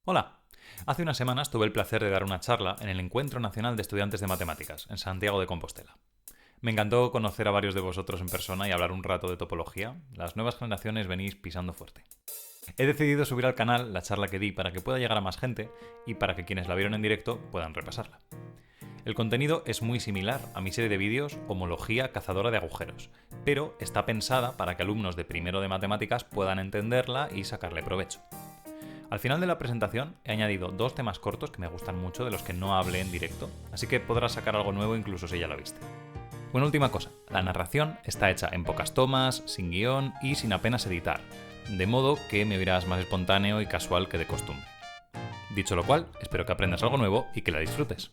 Hola. Hace unas semanas tuve el placer de dar una charla en el Encuentro Nacional de Estudiantes de Matemáticas, en Santiago de Compostela. Me encantó conocer a varios de vosotros en persona y hablar un rato de topología. Las nuevas generaciones venís pisando fuerte. He decidido subir al canal la charla que di para que pueda llegar a más gente y para que quienes la vieron en directo puedan repasarla. El contenido es muy similar a mi serie de vídeos Homología cazadora de agujeros, pero está pensada para que alumnos de primero de matemáticas puedan entenderla y sacarle provecho. Al final de la presentación he añadido 2 temas cortos que me gustan mucho de los que no hablé en directo, así que podrás sacar algo nuevo incluso si ya lo viste. Una última cosa, la narración está hecha en pocas tomas, sin guión y sin apenas editar, de modo que me oirás más espontáneo y casual que de costumbre. Dicho lo cual, espero que aprendas algo nuevo y que la disfrutes.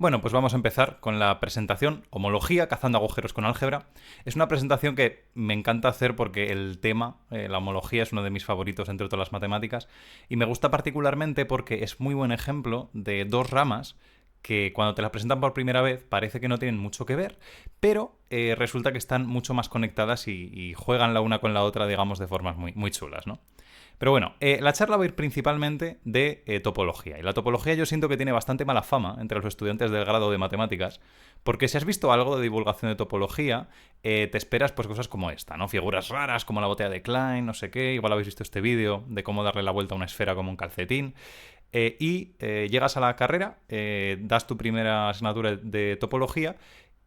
Bueno, pues vamos a empezar con la presentación Homología cazando agujeros con álgebra. Es una presentación que me encanta hacer porque el tema, la homología, es uno de mis favoritos entre todas las matemáticas y me gusta particularmente porque es muy buen ejemplo de 2 ramas que cuando te las presentan por primera vez parece que no tienen mucho que ver, pero resulta que están mucho más conectadas y juegan la una con la otra, digamos, de formas muy, muy chulas, ¿no? Pero bueno, la charla va a ir principalmente de topología. Y la topología yo siento que tiene bastante mala fama entre los estudiantes del grado de matemáticas, porque si has visto algo de divulgación de topología, te esperas pues cosas como esta, ¿no? Figuras raras como la botella de Klein, no sé qué, igual habéis visto este vídeo de cómo darle la vuelta a una esfera como un calcetín. Llegas a la carrera, das tu primera asignatura de topología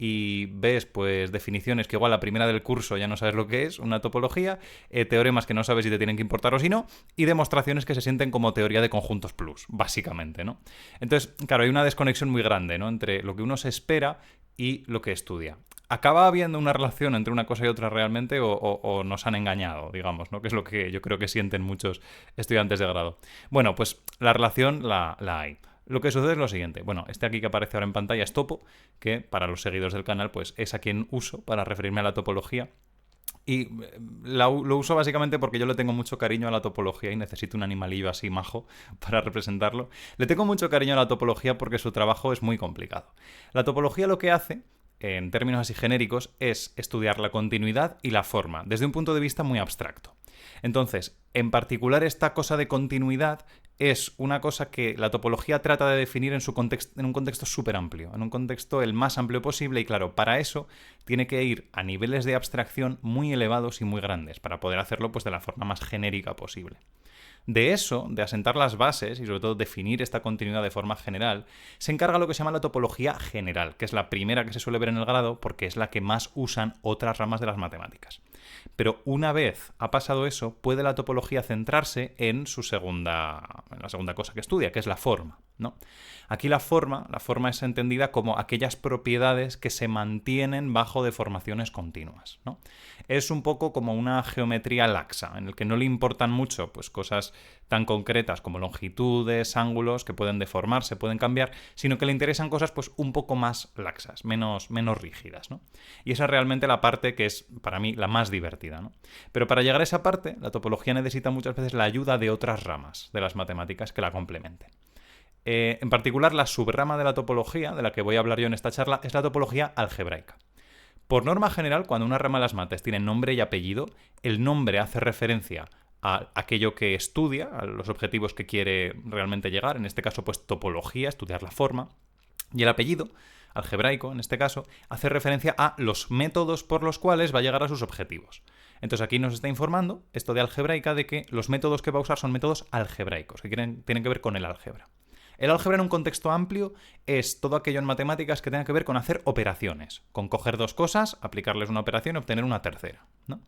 y ves pues definiciones que igual la primera del curso ya no sabes lo que es, una topología, teoremas que no sabes si te tienen que importar o si no, y demostraciones que se sienten como teoría de conjuntos plus, básicamente, ¿no? Entonces, claro, hay una desconexión muy grande, ¿no? Entre lo que uno se espera y lo que estudia. ¿Acaba habiendo una relación entre una cosa y otra realmente o nos han engañado, digamos, ¿no? Que es lo que yo creo que sienten muchos estudiantes de grado. Bueno, pues la relación la hay. Lo que sucede es lo siguiente. Bueno, este aquí que aparece ahora en pantalla es Topo, que para los seguidores del canal pues es a quien uso para referirme a la topología. Y lo uso básicamente porque yo le tengo mucho cariño a la topología y necesito un animalillo así majo para representarlo. Le tengo mucho cariño a la topología porque su trabajo es muy complicado. La topología lo que hace, en términos así genéricos, es estudiar la continuidad y la forma, desde un punto de vista muy abstracto. Entonces, en particular esta cosa de continuidad es una cosa que la topología trata de definir en un contexto súper amplio, en un contexto el más amplio posible y claro, para eso tiene que ir a niveles de abstracción muy elevados y muy grandes para poder hacerlo pues, de la forma más genérica posible. De eso, de asentar las bases y sobre todo definir esta continuidad de forma general, se encarga lo que se llama la topología general, que es la primera que se suele ver en el grado porque es la que más usan otras ramas de las matemáticas. Pero una vez ha pasado eso, puede la topología centrarse en la segunda cosa que estudia, que es la forma, ¿no? Aquí la forma es entendida como aquellas propiedades que se mantienen bajo deformaciones continuas, ¿no? Es un poco como una geometría laxa, en el que no le importan mucho pues, cosas tan concretas como longitudes, ángulos, que pueden deformarse, pueden cambiar, sino que le interesan cosas pues, un poco más laxas, menos rígidas, ¿no? Y esa es realmente la parte que es, para mí, la más divertida, ¿no? Pero para llegar a esa parte, la topología necesita muchas veces la ayuda de otras ramas de las matemáticas que la complementen. En particular, la subrama de la topología, de la que voy a hablar yo en esta charla, es la topología algebraica. Por norma general, cuando una rama de las mates tiene nombre y apellido, el nombre hace referencia a aquello que estudia, a los objetivos que quiere realmente llegar, en este caso, pues topología, estudiar la forma, y el apellido, algebraico en este caso, hace referencia a los métodos por los cuales va a llegar a sus objetivos. Entonces aquí nos está informando esto de algebraica de que los métodos que va a usar son métodos algebraicos, que tienen que ver con el álgebra. El álgebra en un contexto amplio es todo aquello en matemáticas que tenga que ver con hacer operaciones, con coger 2 cosas, aplicarles una operación y obtener una tercera, ¿no?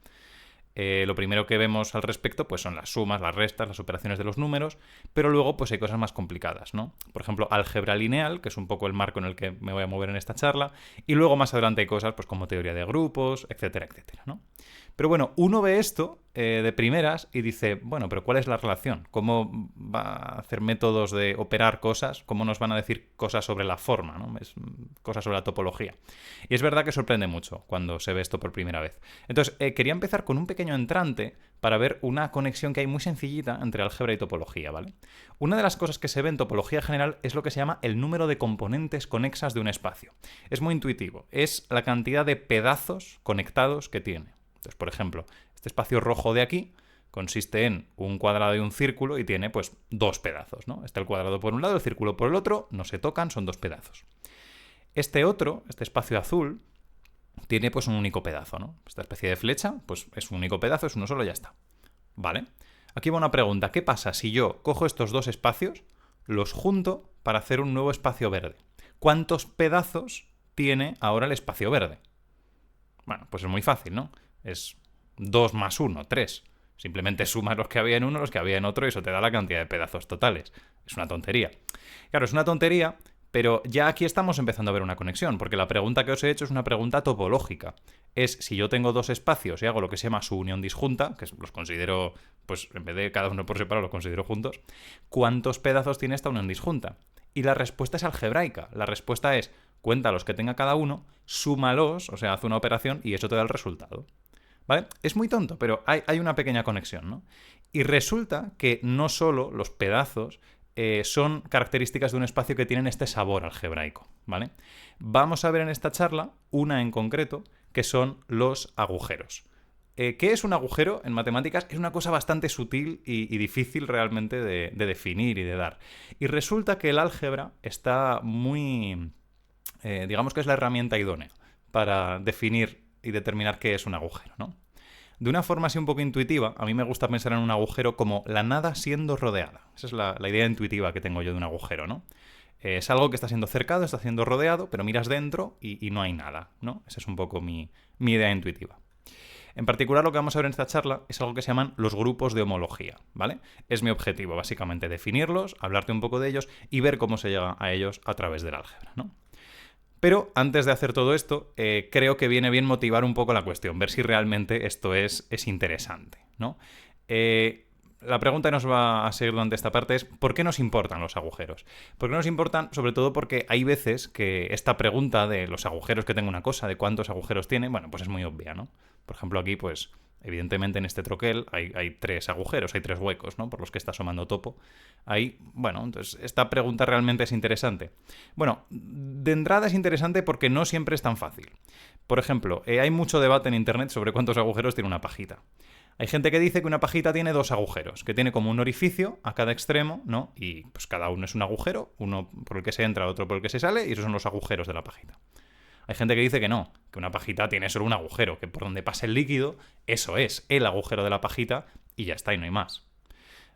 Lo primero que vemos al respecto pues son las sumas, las restas, las operaciones de los números, pero luego pues hay cosas más complicadas, ¿no? Por ejemplo, álgebra lineal, que es un poco el marco en el que me voy a mover en esta charla, y luego más adelante hay cosas pues como teoría de grupos, etcétera, etcétera, ¿no? Pero bueno, uno ve esto de primeras y dice, bueno, pero ¿cuál es la relación? ¿Cómo va a hacer métodos de operar cosas? ¿Cómo nos van a decir cosas sobre la forma, ¿no? Cosas sobre la topología. Y es verdad que sorprende mucho cuando se ve esto por primera vez. Entonces, quería empezar con un pequeño entrante para ver una conexión que hay muy sencillita entre álgebra y topología, ¿vale? Una de las cosas que se ve en topología general es lo que se llama el número de componentes conexas de un espacio. Es muy intuitivo. Es la cantidad de pedazos conectados que tiene. Entonces, por ejemplo, este espacio rojo de aquí consiste en un cuadrado y un círculo y tiene pues dos pedazos, ¿no? Está el cuadrado por un lado, el círculo por el otro, no se tocan, son dos pedazos. Este espacio azul, tiene pues un único pedazo, ¿no? Esta especie de flecha, pues es un único pedazo, es uno solo y ya está. ¿Vale? Aquí va una pregunta. ¿Qué pasa si yo cojo estos dos espacios, los junto para hacer un nuevo espacio verde? ¿Cuántos pedazos tiene ahora el espacio verde? Bueno, pues es muy fácil, ¿no? Es 2 más 1, 3. Simplemente sumas los que había en uno, los que había en otro y eso te da la cantidad de pedazos totales. Es una tontería. Claro, es una tontería, pero ya aquí estamos empezando a ver una conexión, porque la pregunta que os he hecho es una pregunta topológica. Es si yo tengo dos espacios y hago lo que se llama su unión disjunta, que los considero, pues en vez de cada uno por separado, los considero juntos, ¿cuántos pedazos tiene esta unión disjunta? Y la respuesta es algebraica. La respuesta es, cuenta los que tenga cada uno, súmalos, o sea, haz una operación y eso te da el resultado. ¿Vale? Es muy tonto, pero hay una pequeña conexión, ¿no? Y resulta que no solo los pedazos son características de un espacio que tienen este sabor algebraico, ¿vale? Vamos a ver en esta charla una en concreto, que son los agujeros. ¿Qué es un agujero en matemáticas? Es una cosa bastante sutil y difícil realmente de definir y de dar. Y resulta que el álgebra está muy... digamos que es la herramienta idónea para definir y determinar qué es un agujero, ¿no? De una forma así un poco intuitiva, a mí me gusta pensar en un agujero como la nada siendo rodeada. Esa es la idea intuitiva que tengo yo de un agujero, ¿no? Es algo que está siendo cercado, está siendo rodeado, pero miras dentro y no hay nada, ¿no? Esa es un poco mi idea intuitiva. En particular, lo que vamos a ver en esta charla es algo que se llaman los grupos de homología, ¿vale? Es mi objetivo, básicamente, definirlos, hablarte un poco de ellos y ver cómo se llega a ellos a través del álgebra, ¿no? Pero antes de hacer todo esto, creo que viene bien motivar un poco la cuestión, ver si realmente esto es interesante, ¿no? La pregunta que nos va a seguir durante esta parte es ¿por qué nos importan los agujeros? ¿Por qué nos importan? Sobre todo porque hay veces que esta pregunta de los agujeros que tenga una cosa, de cuántos agujeros tiene, bueno, pues es muy obvia, ¿no? Por ejemplo, aquí, pues, evidentemente en este troquel hay 3 agujeros, hay 3 huecos, ¿no? Por los que está asomando topo. Ahí, bueno, entonces, esta pregunta realmente es interesante. Bueno, de entrada es interesante porque no siempre es tan fácil. Por ejemplo, hay mucho debate en Internet sobre cuántos agujeros tiene una pajita. Hay gente que dice que una pajita tiene 2 agujeros, que tiene como un orificio a cada extremo, ¿no? Y pues cada uno es un agujero, uno por el que se entra, otro por el que se sale, y esos son los agujeros de la pajita. Hay gente que dice que no, que una pajita tiene solo un agujero, que por donde pasa el líquido, eso es el agujero de la pajita y ya está, y no hay más.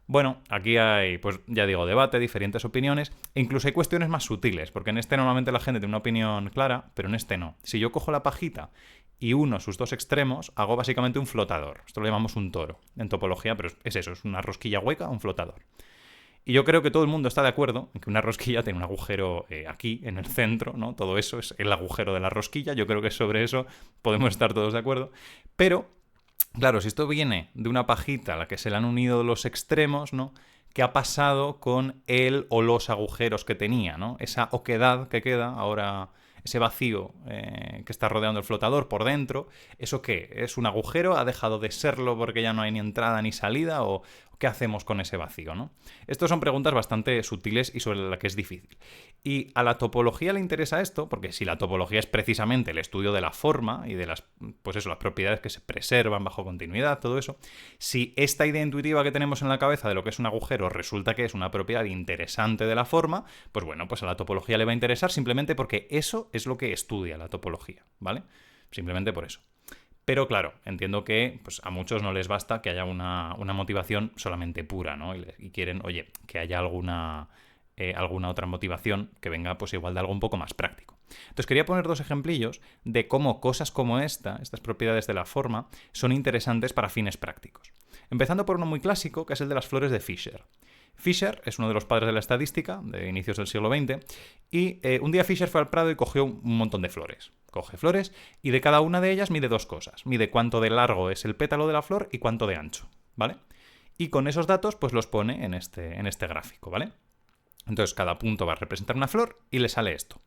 Bueno, aquí hay, pues ya digo, debate, diferentes opiniones, e incluso hay cuestiones más sutiles, porque en este normalmente la gente tiene una opinión clara, pero en este no. Si yo cojo la pajita y uno sus 2 extremos, hago básicamente un flotador. Esto lo llamamos un toro en topología, pero es eso, es una rosquilla hueca, un flotador. Y yo creo que todo el mundo está de acuerdo en que una rosquilla tiene un agujero aquí, en el centro, ¿no? Todo eso es el agujero de la rosquilla. Yo creo que sobre eso podemos estar todos de acuerdo. Pero, claro, si esto viene de una pajita a la que se le han unido los extremos, ¿no? ¿Qué ha pasado con el o los agujeros que tenía, ¿no? Esa oquedad que queda ahora, ese vacío que está rodeando el flotador por dentro, ¿eso qué? ¿Es un agujero? ¿Ha dejado de serlo porque ya no hay ni entrada ni salida? ¿O qué hacemos con ese vacío, ¿no? Estas son preguntas bastante sutiles y sobre las que es difícil. Y a la topología le interesa esto, porque si la topología es precisamente el estudio de la forma y de las, pues eso, las propiedades que se preservan bajo continuidad, todo eso, si esta idea intuitiva que tenemos en la cabeza de lo que es un agujero resulta que es una propiedad interesante de la forma, pues bueno, pues a la topología le va a interesar simplemente porque eso es lo que estudia la topología, ¿vale? Simplemente por eso. Pero claro, entiendo que pues, a muchos no les basta que haya una motivación solamente pura, ¿no? Y quieren, oye, que haya alguna otra motivación que venga pues igual de algo un poco más práctico. Entonces quería poner 2 ejemplillos de cómo cosas como estas propiedades de la forma, son interesantes para fines prácticos. Empezando por uno muy clásico, que es el de las flores de Fisher. Fisher es uno de los padres de la estadística de inicios del siglo XX y un día Fisher fue al Prado y cogió un montón de flores. Coge flores y de cada una de ellas mide 2 cosas. Mide cuánto de largo es el pétalo de la flor y cuánto de ancho, ¿vale? Y con esos datos pues los pone en este gráfico, ¿vale? Entonces cada punto va a representar una flor y le sale esto.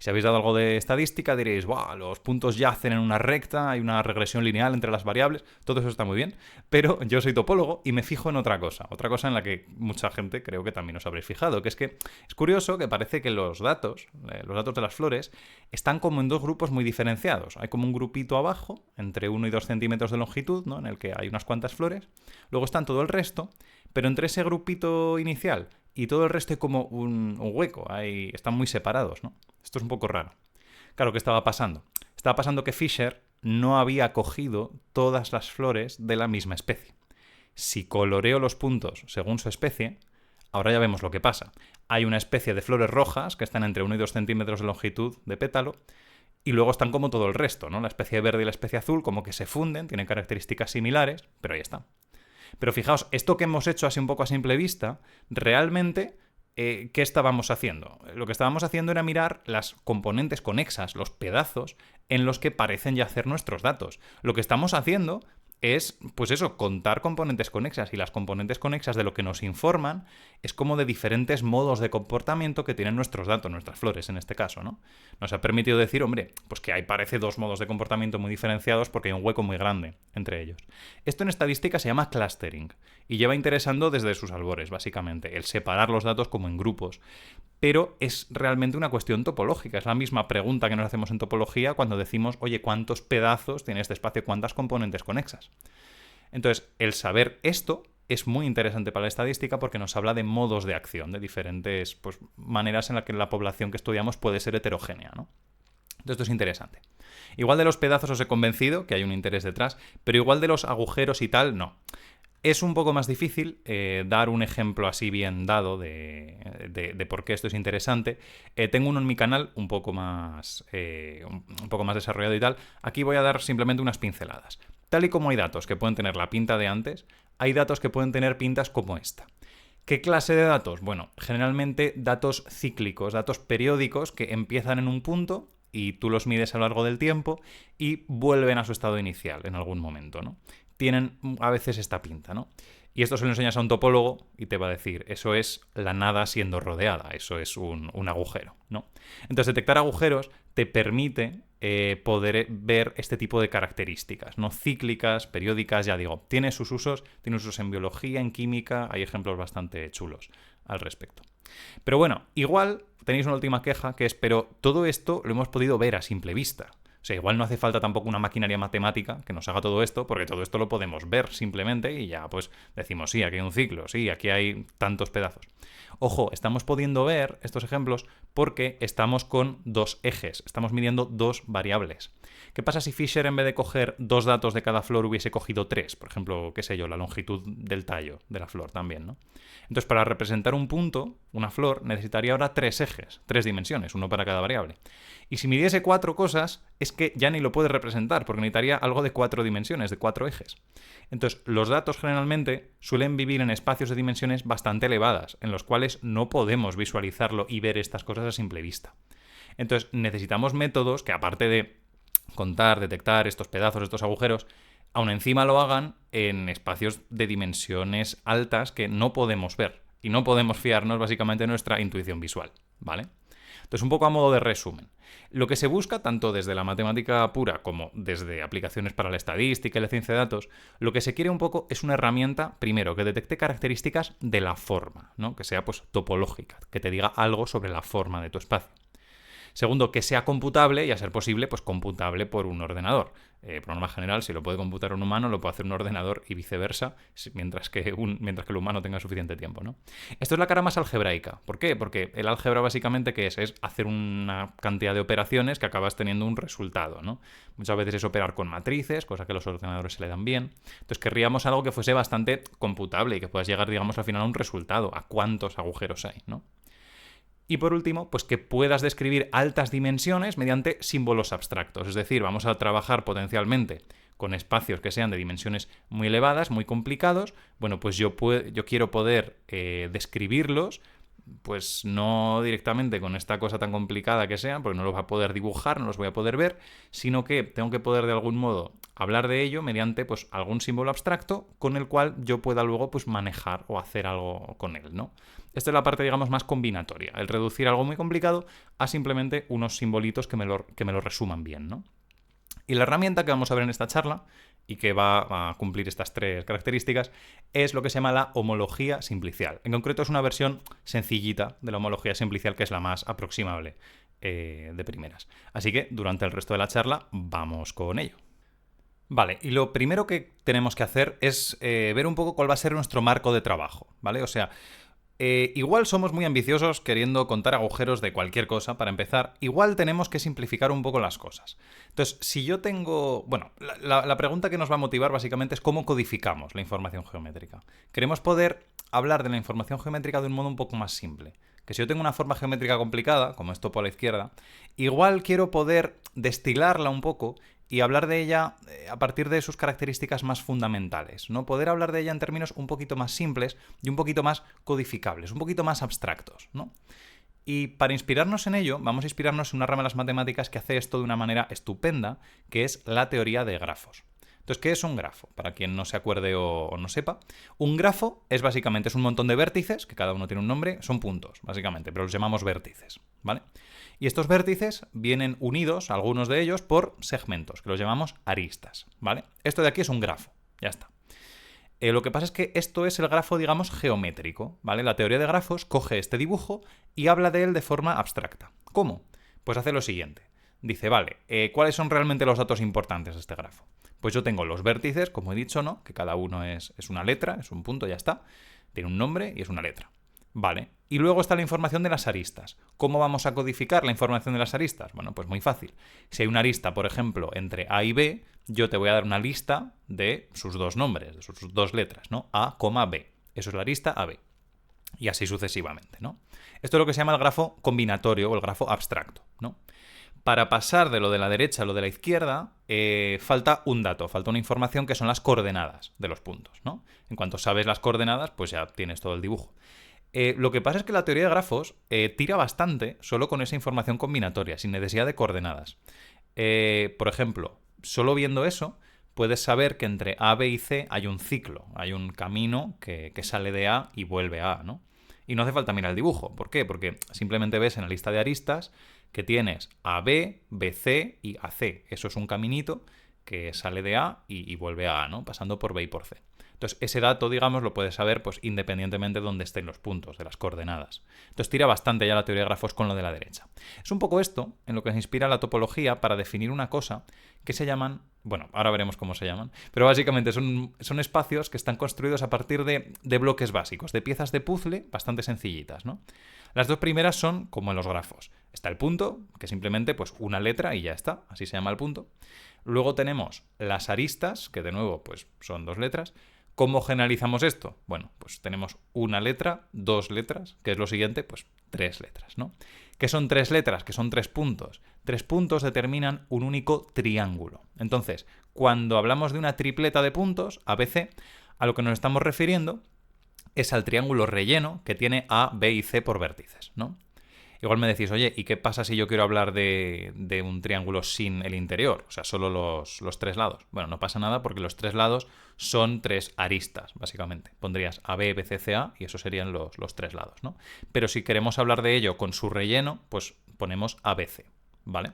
Si habéis dado algo de estadística diréis, ¡buah! Los puntos yacen en una recta, hay una regresión lineal entre las variables, todo eso está muy bien, pero yo soy topólogo y me fijo en otra cosa en la que mucha gente creo que también os habréis fijado, que es que es curioso que parece que los datos de las flores, están como en dos grupos muy diferenciados. Hay como un grupito abajo, entre 1 y 2 centímetros de longitud, ¿no? En el que hay unas cuantas flores, luego están todo el resto, pero entre ese grupito inicial y todo el resto hay como un hueco, están muy separados, ¿no? Esto es un poco raro. Claro, ¿qué estaba pasando? Estaba pasando que Fisher no había cogido todas las flores de la misma especie. Si coloreo los puntos según su especie, ahora ya vemos lo que pasa. Hay una especie de flores rojas que están entre 1 y 2 centímetros de longitud de pétalo, y luego están como todo el resto, ¿no? La especie verde y la especie azul como que se funden, tienen características similares, pero ahí está. Pero fijaos, esto que hemos hecho así un poco a simple vista, realmente, ¿qué estábamos haciendo? Lo que estábamos haciendo era mirar las componentes conexas, los pedazos en los que parecen yacer nuestros datos. Lo que estamos haciendo es, pues eso, contar componentes conexas, y las componentes conexas de lo que nos informan es como de diferentes modos de comportamiento que tienen nuestros datos, nuestras flores en este caso, ¿no? Nos ha permitido decir, hombre, pues que hay parece dos modos de comportamiento muy diferenciados porque hay un hueco muy grande entre ellos. Esto en estadística se llama clustering y lleva interesando desde sus albores, básicamente, el separar los datos como en grupos. Pero es realmente una cuestión topológica. Es la misma pregunta que nos hacemos en topología cuando decimos, oye, ¿cuántos pedazos tiene este espacio? ¿Cuántas componentes conexas? Entonces, el saber esto es muy interesante para la estadística porque nos habla de modos de acción, de diferentes maneras en las que la población que estudiamos puede ser heterogénea, ¿no? Entonces, esto es interesante. Igual de los pedazos os he convencido, que hay un interés detrás, pero igual de los agujeros y tal, no. Es un poco más difícil dar un ejemplo así bien dado de por qué esto es interesante. Tengo uno en mi canal un poco más desarrollado y tal. Aquí voy a dar simplemente unas pinceladas. Tal y como hay datos que pueden tener la pinta de antes, hay datos que pueden tener pintas como esta. ¿Qué clase de datos? Bueno, generalmente datos cíclicos, datos periódicos que empiezan en un punto y tú los mides a lo largo del tiempo y vuelven a su estado inicial en algún momento, ¿no? Tienen a veces esta pinta, ¿no? Y esto se lo enseñas a un topólogo y te va a decir, eso es la nada siendo rodeada, eso es un agujero, ¿no? Entonces, detectar agujeros te permite poder ver este tipo de características, ¿no? Cíclicas, periódicas, ya digo, tiene sus usos en biología, en química, hay ejemplos bastante chulos al respecto. Pero bueno, igual tenéis una última queja que es, pero todo esto lo hemos podido ver a simple vista. O sea, igual no hace falta tampoco una maquinaria matemática que nos haga todo esto, porque todo esto lo podemos ver simplemente y ya pues decimos, sí, aquí hay un ciclo, sí, aquí hay tantos pedazos. Ojo, estamos pudiendo ver estos ejemplos porque estamos con dos ejes, estamos midiendo dos variables. ¿Qué pasa si Fisher en vez de coger dos datos de cada flor hubiese cogido tres? Por ejemplo, qué sé yo, la longitud del tallo de la flor también, ¿no? Entonces, para representar un punto, una flor, necesitaría ahora tres ejes, tres dimensiones, uno para cada variable. Y si midiese cuatro cosas, es que ya ni lo puede representar, porque necesitaría algo de cuatro dimensiones, de cuatro ejes. Entonces, los datos generalmente suelen vivir en espacios de dimensiones bastante elevadas, en los cuales no podemos visualizarlo y ver estas cosas a simple vista. Entonces, necesitamos métodos que, aparte de contar, detectar estos pedazos, estos agujeros, aún encima lo hagan en espacios de dimensiones altas que no podemos ver y no podemos fiarnos básicamente de nuestra intuición visual, ¿vale? Entonces, un poco a modo de resumen. Lo que se busca, tanto desde la matemática pura como desde aplicaciones para la estadística y la ciencia de datos, lo que se quiere un poco es una herramienta, primero, que detecte características de la forma, ¿no? Que sea pues topológica, que te diga algo sobre la forma de tu espacio. Segundo, que sea computable y, a ser posible, pues computable por un ordenador. Por norma general, si lo puede computar un humano, lo puede hacer un ordenador y viceversa, mientras que el humano tenga suficiente tiempo, ¿no? Esto es la cara más algebraica. ¿Por qué? Porque el álgebra básicamente, ¿qué es? Es hacer una cantidad de operaciones que acabas teniendo un resultado, ¿no? Muchas veces es operar con matrices, cosa que a los ordenadores se le dan bien. Entonces querríamos algo que fuese bastante computable y que puedas llegar, digamos, al final a un resultado, a cuántos agujeros hay, ¿no? Y por último, pues que puedas describir altas dimensiones mediante símbolos abstractos. Es decir, vamos a trabajar potencialmente con espacios que sean de dimensiones muy elevadas, muy complicados. Bueno, pues yo quiero poder describirlos pues no directamente con esta cosa tan complicada que sea, porque no los va a poder dibujar, no los voy a poder ver, sino que tengo que poder de algún modo hablar de ello mediante pues algún símbolo abstracto con el cual yo pueda luego pues manejar o hacer algo con él, ¿no? Esta es la parte, digamos, más combinatoria, el reducir algo muy complicado a simplemente unos simbolitos que me lo resuman bien, ¿no? Y la herramienta que vamos a ver en esta charla, y que va a cumplir estas tres características, es lo que se llama la homología simplicial. En concreto es una versión sencillita de la homología simplicial, que es la más aproximable de primeras. Así que durante el resto de la charla vamos con ello. Vale, y lo primero que tenemos que hacer es ver un poco cuál va a ser nuestro marco de trabajo, ¿vale? O sea, igual somos muy ambiciosos queriendo contar agujeros de cualquier cosa para empezar. Igual tenemos que simplificar un poco las cosas. Entonces, si yo tengo... Bueno, la pregunta que nos va a motivar básicamente es cómo codificamos la información geométrica. Queremos poder hablar de la información geométrica de un modo un poco más simple. Que si yo tengo una forma geométrica complicada, como esto por la izquierda, igual quiero poder destilarla un poco y hablar de ella a partir de sus características más fundamentales, ¿no? Poder hablar de ella en términos un poquito más simples y un poquito más codificables, un poquito más abstractos, ¿no? Y para inspirarnos en ello, vamos a inspirarnos en una rama de las matemáticas que hace esto de una manera estupenda, que es la teoría de grafos. Entonces, ¿qué es un grafo? Para quien no se acuerde o no sepa, un grafo es básicamente un montón de vértices, que cada uno tiene un nombre, son puntos, básicamente, pero los llamamos vértices, ¿vale? Y estos vértices vienen unidos, algunos de ellos, por segmentos, que los llamamos aristas, ¿vale? Esto de aquí es un grafo, ya está. Lo que pasa es que esto es el grafo, digamos, geométrico, ¿vale? La teoría de grafos coge este dibujo y habla de él de forma abstracta. ¿Cómo? Pues hace lo siguiente. Dice, vale, ¿cuáles son realmente los datos importantes de este grafo? Pues yo tengo los vértices, como he dicho, ¿no? Que cada uno es una letra, es un punto, ya está. Tiene un nombre y es una letra. Vale. Y luego está la información de las aristas. ¿Cómo vamos a codificar la información de las aristas? Bueno, pues muy fácil. Si hay una arista, por ejemplo, entre A y B, yo te voy a dar una lista de sus dos nombres, de sus dos letras, ¿no? A, B. Eso es la arista AB. Y así sucesivamente, ¿no? Esto es lo que se llama el grafo combinatorio o el grafo abstracto, ¿no? Para pasar de lo de la derecha a lo de la izquierda, falta un dato, falta una información que son las coordenadas de los puntos, ¿no? En cuanto sabes las coordenadas, pues ya tienes todo el dibujo. Lo que pasa es que la teoría de grafos tira bastante solo con esa información combinatoria, sin necesidad de coordenadas. Por ejemplo, solo viendo eso, puedes saber que entre A, B y C hay un ciclo, hay un camino que sale de A y vuelve a A, ¿no? Y no hace falta mirar el dibujo. ¿Por qué? Porque simplemente ves en la lista de aristas que tienes AB, BC y AC. Eso es un caminito que sale de A y vuelve a A, ¿no? Pasando por B y por C. Entonces, ese dato, digamos, lo puedes saber pues, independientemente de dónde estén los puntos, de las coordenadas. Entonces, tira bastante ya la teoría de grafos con lo de la derecha. Es un poco esto en lo que se inspira la topología para definir una cosa que se llaman, bueno, ahora veremos cómo se llaman, pero básicamente son espacios que están construidos a partir de bloques básicos, de piezas de puzzle bastante sencillitas, ¿no? Las dos primeras son como en los grafos. Está el punto, que simplemente pues una letra y ya está, así se llama el punto. Luego tenemos las aristas, que de nuevo pues son dos letras. ¿Cómo generalizamos esto? Bueno, pues tenemos una letra, dos letras, que es lo siguiente, pues tres letras, ¿no? ¿Qué son tres letras? Que son tres puntos. Tres puntos determinan un único triángulo. Entonces, cuando hablamos de una tripleta de puntos, ABC, a lo que nos estamos refiriendo es al triángulo relleno que tiene A, B y C por vértices, ¿no? Igual me decís, oye, ¿y qué pasa si yo quiero hablar de un triángulo sin el interior? O sea, solo los tres lados. Bueno, no pasa nada porque los tres lados son tres aristas, básicamente. Pondrías AB, BC, CA y esos serían los tres lados, ¿no? Pero si queremos hablar de ello con su relleno, pues ponemos ABC, ¿vale?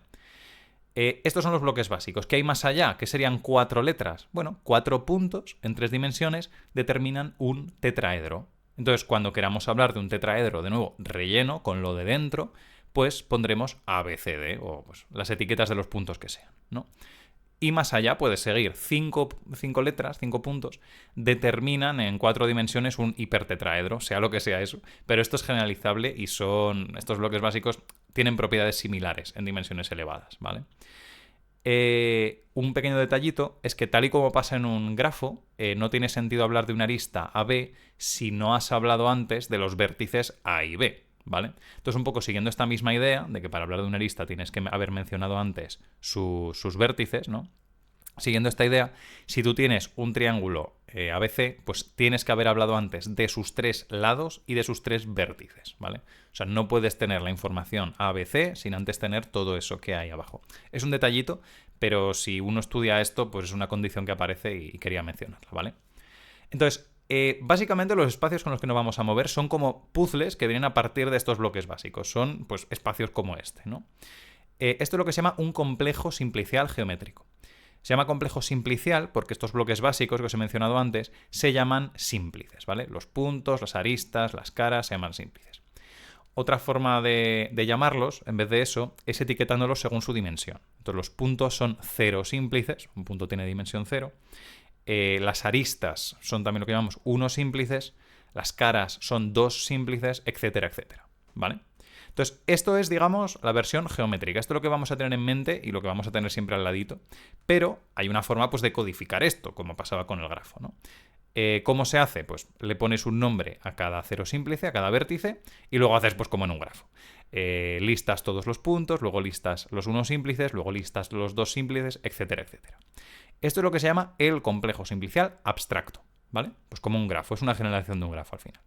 Estos son los bloques básicos. ¿Qué hay más allá? ¿Qué serían cuatro letras? Bueno, 4 puntos en 3 dimensiones determinan un tetraedro. Entonces, cuando queramos hablar de un tetraedro, de nuevo, relleno, con lo de dentro, pues pondremos ABCD, o pues, las etiquetas de los puntos que sean, ¿no? Y más allá puedes seguir 5 letras, 5 puntos, determinan en 4 dimensiones un hipertetraedro, sea lo que sea eso, pero esto es generalizable y estos bloques básicos tienen propiedades similares en dimensiones elevadas, ¿vale? Un pequeño detallito es que tal y como pasa en un grafo, no tiene sentido hablar de una arista AB si no has hablado antes de los vértices A y B, ¿vale? Entonces, un poco siguiendo esta misma idea de que para hablar de una arista tienes que haber mencionado antes sus vértices, ¿no? Siguiendo esta idea, si tú tienes un triángulo ABC, pues tienes que haber hablado antes de sus 3 lados y de sus 3 vértices, ¿vale? O sea, no puedes tener la información ABC sin antes tener todo eso que hay abajo. Es un detallito, pero si uno estudia esto, pues es una condición que aparece y quería mencionarla, ¿vale? Entonces, básicamente los espacios con los que nos vamos a mover son como puzzles que vienen a partir de estos bloques básicos. Son, pues, espacios como este, ¿no? Esto es lo que se llama un complejo simplicial geométrico. Se llama complejo simplicial porque estos bloques básicos que os he mencionado antes se llaman símplices, ¿vale? Los puntos, las aristas, las caras se llaman símplices. Otra forma de llamarlos, en vez de eso, es etiquetándolos según su dimensión. Entonces los puntos son 0 símplices, un punto tiene dimensión 0. Las aristas son también lo que llamamos 1 símplices, las caras son 2 símplices, etcétera, etcétera, ¿vale? Entonces, esto es, digamos, la versión geométrica. Esto es lo que vamos a tener en mente y lo que vamos a tener siempre al ladito. Pero hay una forma, pues, de codificar esto, como pasaba con el grafo, ¿no? ¿Cómo se hace? Pues le pones un nombre a cada 0 símplice, a cada vértice, y luego haces, pues, como en un grafo. Listas todos los puntos, luego listas los 1 símplices, luego listas los 2 símplices, etcétera, etcétera. Esto es lo que se llama el complejo simplicial abstracto, ¿vale? Pues como un grafo, es una generalización de un grafo al final.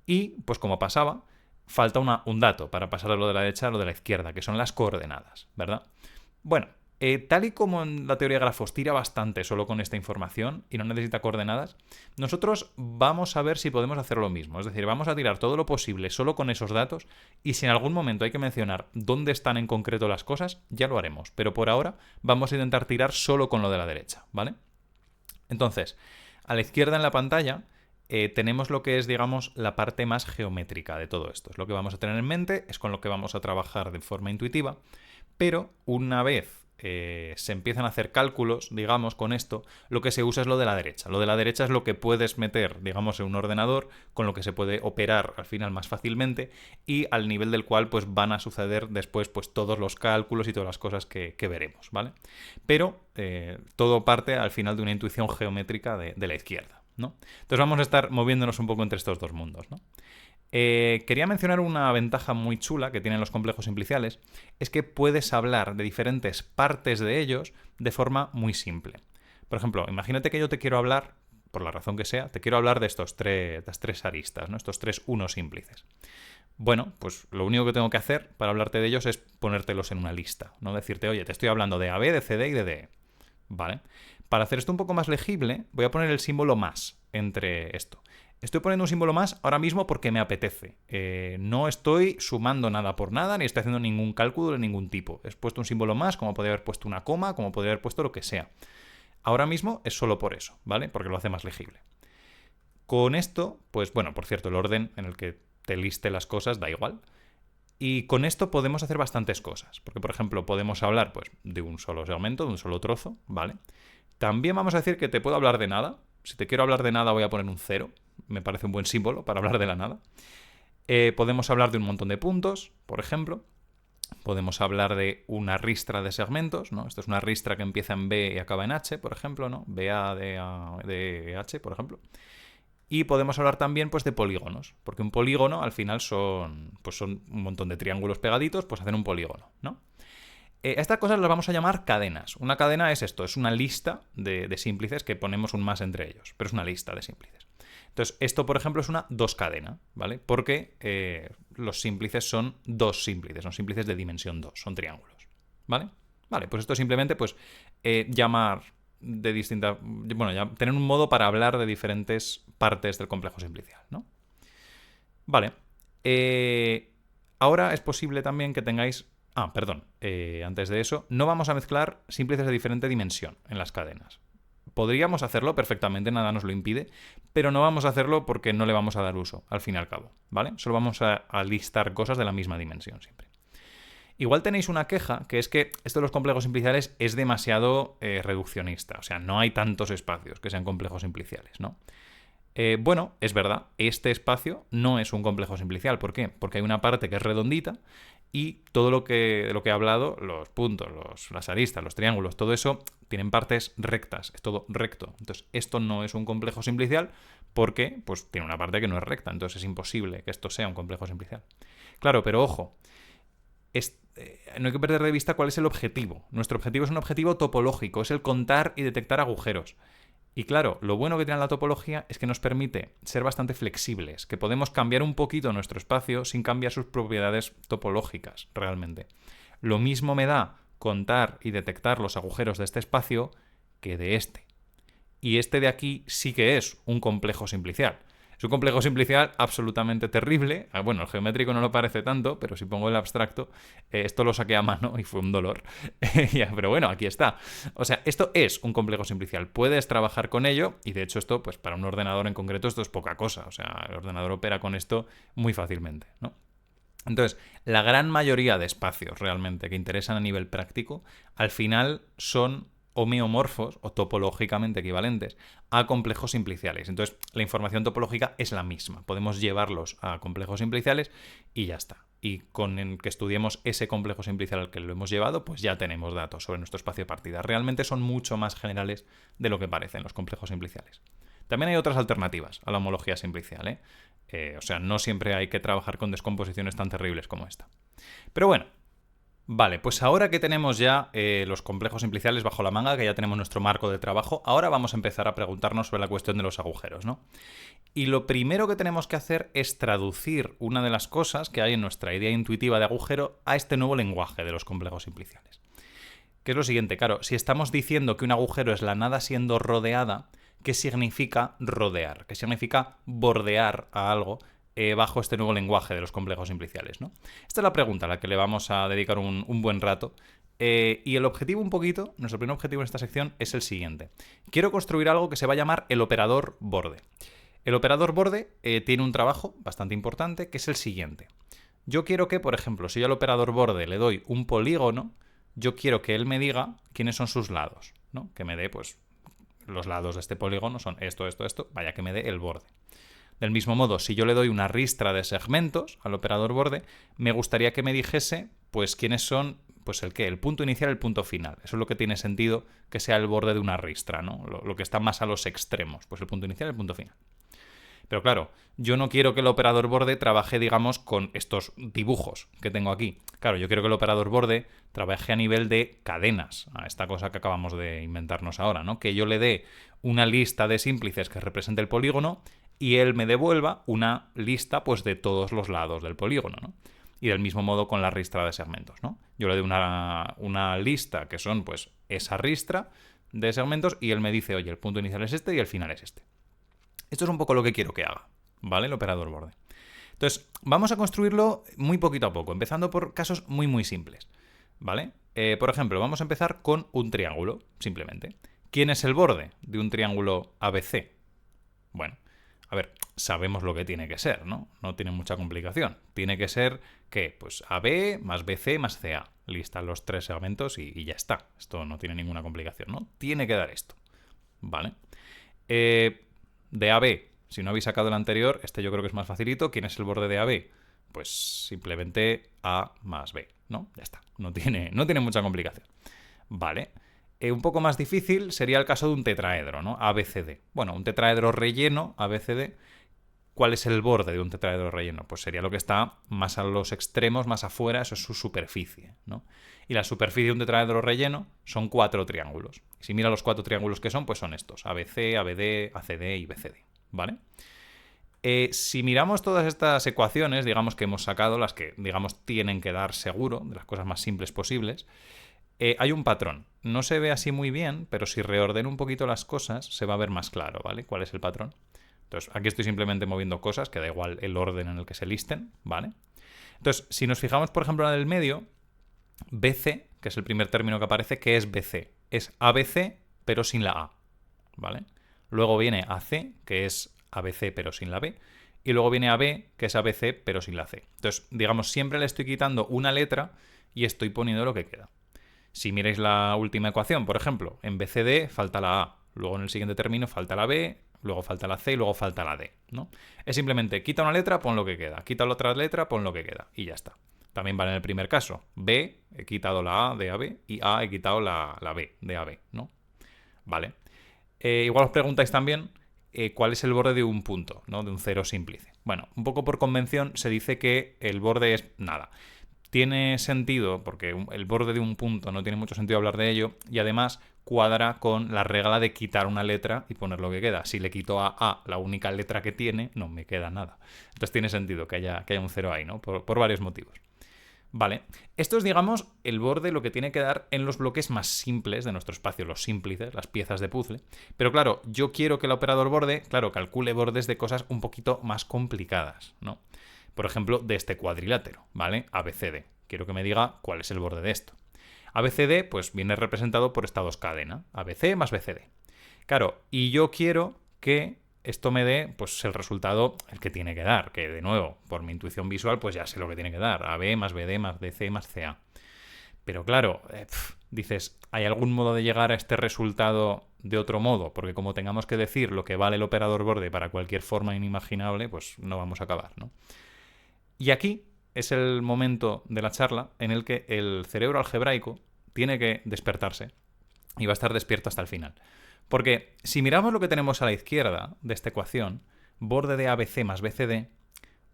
Y, pues como pasaba, falta un dato para pasar de lo de la derecha a lo de la izquierda, que son las coordenadas, ¿verdad? Bueno, tal y como en la teoría de grafos tira bastante solo con esta información y no necesita coordenadas, nosotros vamos a ver si podemos hacer lo mismo. Es decir, vamos a tirar todo lo posible solo con esos datos y si en algún momento hay que mencionar dónde están en concreto las cosas, ya lo haremos. Pero por ahora vamos a intentar tirar solo con lo de la derecha, ¿vale? Entonces, a la izquierda en la pantalla tenemos lo que es, digamos, la parte más geométrica de todo esto. Es lo que vamos a tener en mente, es con lo que vamos a trabajar de forma intuitiva, pero una vez se empiezan a hacer cálculos, digamos, con esto, lo que se usa es lo de la derecha. Lo de la derecha es lo que puedes meter, digamos, en un ordenador, con lo que se puede operar al final más fácilmente y al nivel del cual pues van a suceder después pues todos los cálculos y todas las cosas que veremos, ¿vale? Pero todo parte al final de una intuición geométrica de la izquierda, ¿no? Entonces vamos a estar moviéndonos un poco entre estos dos mundos, ¿no? Quería mencionar una ventaja muy chula que tienen los complejos simpliciales, es que puedes hablar de diferentes partes de ellos de forma muy simple. Por ejemplo, imagínate que yo te quiero hablar, por la razón que sea, te quiero hablar de estas tres aristas, ¿no? Estos 3 unos símplices. Bueno, pues lo único que tengo que hacer para hablarte de ellos es ponértelos en una lista, ¿no? Decirte, oye, te estoy hablando de AB, de CD y de DE. ¿Vale? Para hacer esto un poco más legible, voy a poner el símbolo más entre esto. Estoy poniendo un símbolo más ahora mismo porque me apetece. No estoy sumando nada por nada, ni estoy haciendo ningún cálculo de ningún tipo. He puesto un símbolo más, como podría haber puesto una coma, como podría haber puesto lo que sea. Ahora mismo es solo por eso, ¿vale? Porque lo hace más legible. Con esto, pues bueno, por cierto, el orden en el que te liste las cosas da igual. Y con esto podemos hacer bastantes cosas. Porque, por ejemplo, podemos hablar pues, de un solo segmento, de un solo trozo, ¿vale? También vamos a decir que te puedo hablar de nada. Si te quiero hablar de nada voy a poner un 0. Me parece un buen símbolo para hablar de la nada. Podemos hablar de un montón de puntos, por ejemplo. Podemos hablar de una ristra de segmentos, ¿no? Esto es una ristra que empieza en B y acaba en H, por ejemplo, ¿no? BA de H, por ejemplo. Y podemos hablar también pues, de polígonos, porque un polígono al final son un montón de triángulos pegaditos, pues hacen un polígono, ¿no? Estas cosas las vamos a llamar cadenas. Una cadena es esto, es una lista de símplices que ponemos un más entre ellos, pero es una lista de símplices. Entonces, esto, por ejemplo, es una dos cadena, ¿vale? Porque los símplices son dos símplices, son símplices de dimensión 2, son triángulos, ¿vale? Vale, pues esto es simplemente pues, llamar de distintas... Bueno, ya tener un modo para hablar de diferentes partes del complejo simplicial, ¿no? Vale. Ahora es posible también que tengáis... perdón. Antes de eso, no vamos a mezclar símplices de diferente dimensión en las cadenas. Podríamos hacerlo perfectamente, nada nos lo impide, pero no vamos a hacerlo porque no le vamos a dar uso, al fin y al cabo, ¿vale? Solo vamos a listar cosas de la misma dimensión siempre. Igual tenéis una queja, que es que esto de los complejos simpliciales es demasiado reduccionista. O sea, no hay tantos espacios que sean complejos simpliciales, ¿no? Bueno, es verdad, este espacio no es un complejo simplicial. ¿Por qué? Porque hay una parte que es redondita y todo de lo que he hablado, los puntos, las aristas, los triángulos, todo eso, tienen partes rectas, es todo recto. Entonces, esto no es un complejo simplicial porque pues, tiene una parte que no es recta. Entonces, es imposible que esto sea un complejo simplicial. Claro, pero ojo, no hay que perder de vista cuál es el objetivo. Nuestro objetivo es un objetivo topológico, es el contar y detectar agujeros. Y claro, lo bueno que tiene la topología es que nos permite ser bastante flexibles, que podemos cambiar un poquito nuestro espacio sin cambiar sus propiedades topológicas, realmente. Lo mismo me da contar y detectar los agujeros de este espacio que de este. Y este de aquí sí que es un complejo simplicial. Es un complejo simplicial absolutamente terrible. Bueno, el geométrico no lo parece tanto, pero si pongo el abstracto, esto lo saqué a mano y fue un dolor. Pero bueno, aquí está. O sea, esto es un complejo simplicial. Puedes trabajar con ello y de hecho esto, pues para un ordenador en concreto, esto es poca cosa. O sea, el ordenador opera con esto muy fácilmente, ¿no? Entonces, la gran mayoría de espacios realmente que interesan a nivel práctico, al final son homeomorfos o topológicamente equivalentes a complejos simpliciales. Entonces, la información topológica es la misma. Podemos llevarlos a complejos simpliciales y ya está. Y con el que estudiemos ese complejo simplicial al que lo hemos llevado, pues ya tenemos datos sobre nuestro espacio de partida. Realmente son mucho más generales de lo que parecen los complejos simpliciales. También hay otras alternativas a la homología simplicial, ¿eh? O sea, no siempre hay que trabajar con descomposiciones tan terribles como esta. Pero bueno, vale, pues ahora que tenemos ya los complejos simpliciales bajo la manga, que ya tenemos nuestro marco de trabajo, ahora vamos a empezar a preguntarnos sobre la cuestión de los agujeros, ¿no? Y lo primero que tenemos que hacer es traducir una de las cosas que hay en nuestra idea intuitiva de agujero a este nuevo lenguaje de los complejos simpliciales. Que es lo siguiente, claro, si estamos diciendo que un agujero es la nada siendo rodeada, ¿qué significa rodear? ¿Qué significa bordear a algo bajo este nuevo lenguaje de los complejos simpliciales, ¿no? Esta es la pregunta a la que le vamos a dedicar un buen rato. Y el objetivo nuestro primer objetivo en esta sección es el siguiente. Quiero construir algo que se va a llamar el operador borde. El operador borde tiene un trabajo bastante importante que es el siguiente. Yo quiero que, por ejemplo, si yo al operador borde le doy un polígono, yo quiero que él me diga quiénes son sus lados, ¿no? Que me dé, pues, los lados de este polígono son esto, vaya que me dé el borde. Del mismo modo, si yo le doy una ristra de segmentos al operador borde, me gustaría que me dijese, pues, quiénes son, pues, el punto inicial y el punto final. Eso es lo que tiene sentido que sea el borde de una ristra, ¿no? Lo que está más a los extremos, pues el punto inicial y el punto final. Pero claro, yo no quiero que el operador borde trabaje, digamos, con estos dibujos que tengo aquí. Claro, yo quiero que el operador borde trabaje a nivel de cadenas, a esta cosa que acabamos de inventarnos ahora, ¿no? Que yo le dé una lista de símplices que represente el polígono y él me devuelva una lista, pues, de todos los lados del polígono, ¿no? Y del mismo modo con la ristra de segmentos, ¿no? Yo le doy una lista que son, pues, esa ristra de segmentos y él me dice, oye, el punto inicial es este y el final es este. Esto es un poco lo que quiero que haga, ¿vale? El operador borde. Entonces, vamos a construirlo muy poquito a poco, empezando por casos muy, muy simples, ¿vale? Por ejemplo, vamos a empezar con un triángulo, simplemente. ¿Quién es el borde de un triángulo ABC? Bueno, a ver, sabemos lo que tiene que ser, ¿no? No tiene mucha complicación. Tiene que ser, ¿qué? Pues AB más BC más CA. Listan los tres segmentos y ya está. Esto no tiene ninguna complicación, ¿no? Tiene que dar esto, ¿vale? De AB, si no habéis sacado el anterior, este yo creo que es más facilito. ¿Quién es el borde de AB? Pues simplemente A más B, ¿no? Ya está. No tiene mucha complicación. Vale. Un poco más difícil sería el caso de un tetraedro, ¿no? ABCD. Bueno, un tetraedro relleno, ABCD. ¿Cuál es el borde de un tetraedro relleno? Pues sería lo que está más a los extremos, más afuera, eso es su superficie, ¿no? Y la superficie de un tetraedro relleno son 4 triángulos. Y si mira los 4 triángulos que son, pues son estos: ABC, ABD, ACD y BCD, ¿vale? Si miramos todas estas ecuaciones, digamos, que hemos sacado, las que, digamos, tienen que dar seguro, de las cosas más simples posibles, hay un patrón. No se ve así muy bien, pero si reordeno un poquito las cosas, se va a ver más claro, ¿vale? ¿Cuál es el patrón? Entonces, aquí estoy simplemente moviendo cosas, que da igual el orden en el que se listen, ¿vale? Entonces, si nos fijamos, por ejemplo, en el medio, BC, que es el primer término que aparece, ¿qué es BC? Es ABC, pero sin la A, ¿vale? Luego viene AC, que es ABC, pero sin la B. Y luego viene AB, que es ABC, pero sin la C. Entonces, digamos, siempre le estoy quitando una letra y estoy poniendo lo que queda. Si miráis la última ecuación, por ejemplo, en BCD falta la A, luego en el siguiente término falta la B, luego falta la C y luego falta la D, ¿no? Es simplemente quita una letra, pon lo que queda. Quita la otra letra, pon lo que queda. Y ya está. También vale en el primer caso. B, he quitado la A de AB y A he quitado la B de AB, ¿no? Vale. Igual os preguntáis también cuál es el borde de un punto, ¿no? De un cero símplice. Bueno, un poco por convención se dice que el borde es nada. tiene sentido, porque el borde de un punto no tiene mucho sentido hablar de ello, y además cuadra con la regla de quitar una letra y poner lo que queda. Si le quito a A la única letra que tiene, no me queda nada. Entonces tiene sentido que haya un 0 ahí, ¿no? Por varios motivos. Vale, esto es, digamos, el borde, lo que tiene que dar en los bloques más simples de nuestro espacio, los símplices, las piezas de puzzle. Pero claro, yo quiero que el operador borde, claro, calcule bordes de cosas un poquito más complicadas, ¿no? Por ejemplo, de este cuadrilátero, ¿vale? ABCD. Quiero que me diga cuál es el borde de esto. ABCD, pues viene representado por esta dos cadena, ABC más BCD. Claro, y yo quiero que esto me dé pues el resultado el que tiene que dar, que de nuevo, por mi intuición visual, pues ya sé lo que tiene que dar, AB más BD más DC más CA. Pero claro, dices, ¿hay algún modo de llegar a este resultado de otro modo? Porque como tengamos que decir lo que vale el operador borde para cualquier forma inimaginable, pues no vamos a acabar, ¿no? Y aquí es el momento de la charla en el que el cerebro algebraico tiene que despertarse y va a estar despierto hasta el final. Porque si miramos lo que tenemos a la izquierda de esta ecuación, borde de ABC más BCD,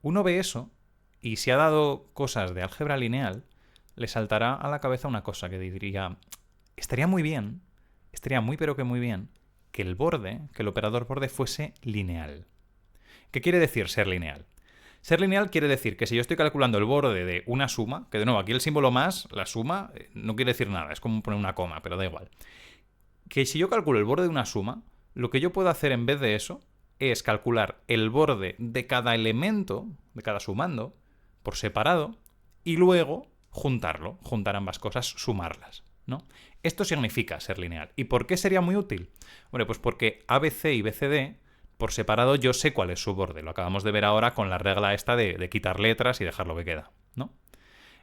uno ve eso y si ha dado cosas de álgebra lineal, le saltará a la cabeza una cosa que diría, estaría muy bien, estaría muy pero que muy bien, que el borde, que el operador borde fuese lineal. ¿Qué quiere decir ser lineal? Ser lineal quiere decir que si yo estoy calculando el borde de una suma, que de nuevo aquí el símbolo más, la suma, no quiere decir nada, es como poner una coma, pero da igual. Que si yo calculo el borde de una suma, lo que yo puedo hacer en vez de eso es calcular el borde de cada elemento, de cada sumando, por separado, y luego juntarlo, juntar ambas cosas, sumarlas, ¿no? Esto significa ser lineal. ¿Y por qué sería muy útil? Bueno, pues porque ABC y BCD, por separado, yo sé cuál es su borde. Lo acabamos de ver ahora con la regla esta de quitar letras y dejar lo que queda, ¿no?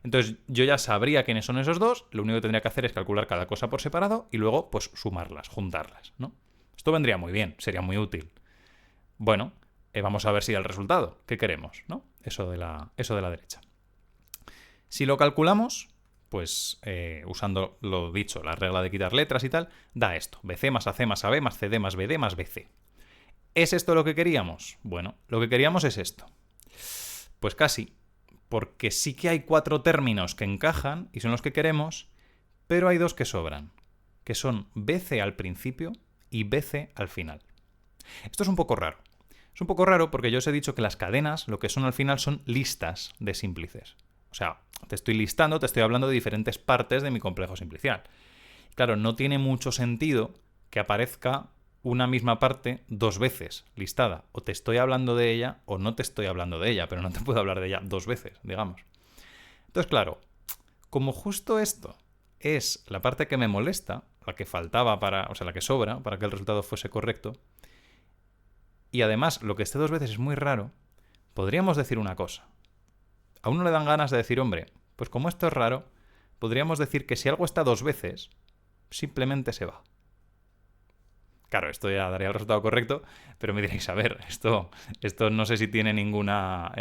Entonces yo ya sabría quiénes son esos dos, lo único que tendría que hacer es calcular cada cosa por separado y luego pues sumarlas, juntarlas, ¿no? Esto vendría muy bien, sería muy útil. Bueno, vamos a ver si da el resultado. ¿Qué queremos, no? Eso de la derecha. Si lo calculamos, pues usando lo dicho, la regla de quitar letras y tal, da esto. BC más AC más AB más CD más BD más BC. ¿Es esto lo que queríamos? Bueno, lo que queríamos es esto. Pues casi. Porque sí que hay 4 términos que encajan y son los que queremos, pero hay 2 que sobran, que son BC al principio y BC al final. Esto es un poco raro. Es un poco raro porque yo os he dicho que las cadenas lo que son al final son listas de símplices. O sea, te estoy listando, te estoy hablando de diferentes partes de mi complejo simplicial. Claro, no tiene mucho sentido que aparezca una misma parte 2 veces listada. O te estoy hablando de ella o no te estoy hablando de ella, pero no te puedo hablar de ella 2 veces, digamos. Entonces, claro, como justo esto es la parte que me molesta, la que faltaba la que sobra para que el resultado fuese correcto, y además lo que esté 2 veces es muy raro, podríamos decir una cosa. A uno le dan ganas de decir, hombre, pues como esto es raro, podríamos decir que si algo está 2 veces, simplemente se va. Claro, esto ya daría el resultado correcto, pero me diréis, a ver, esto no sé si tiene ninguna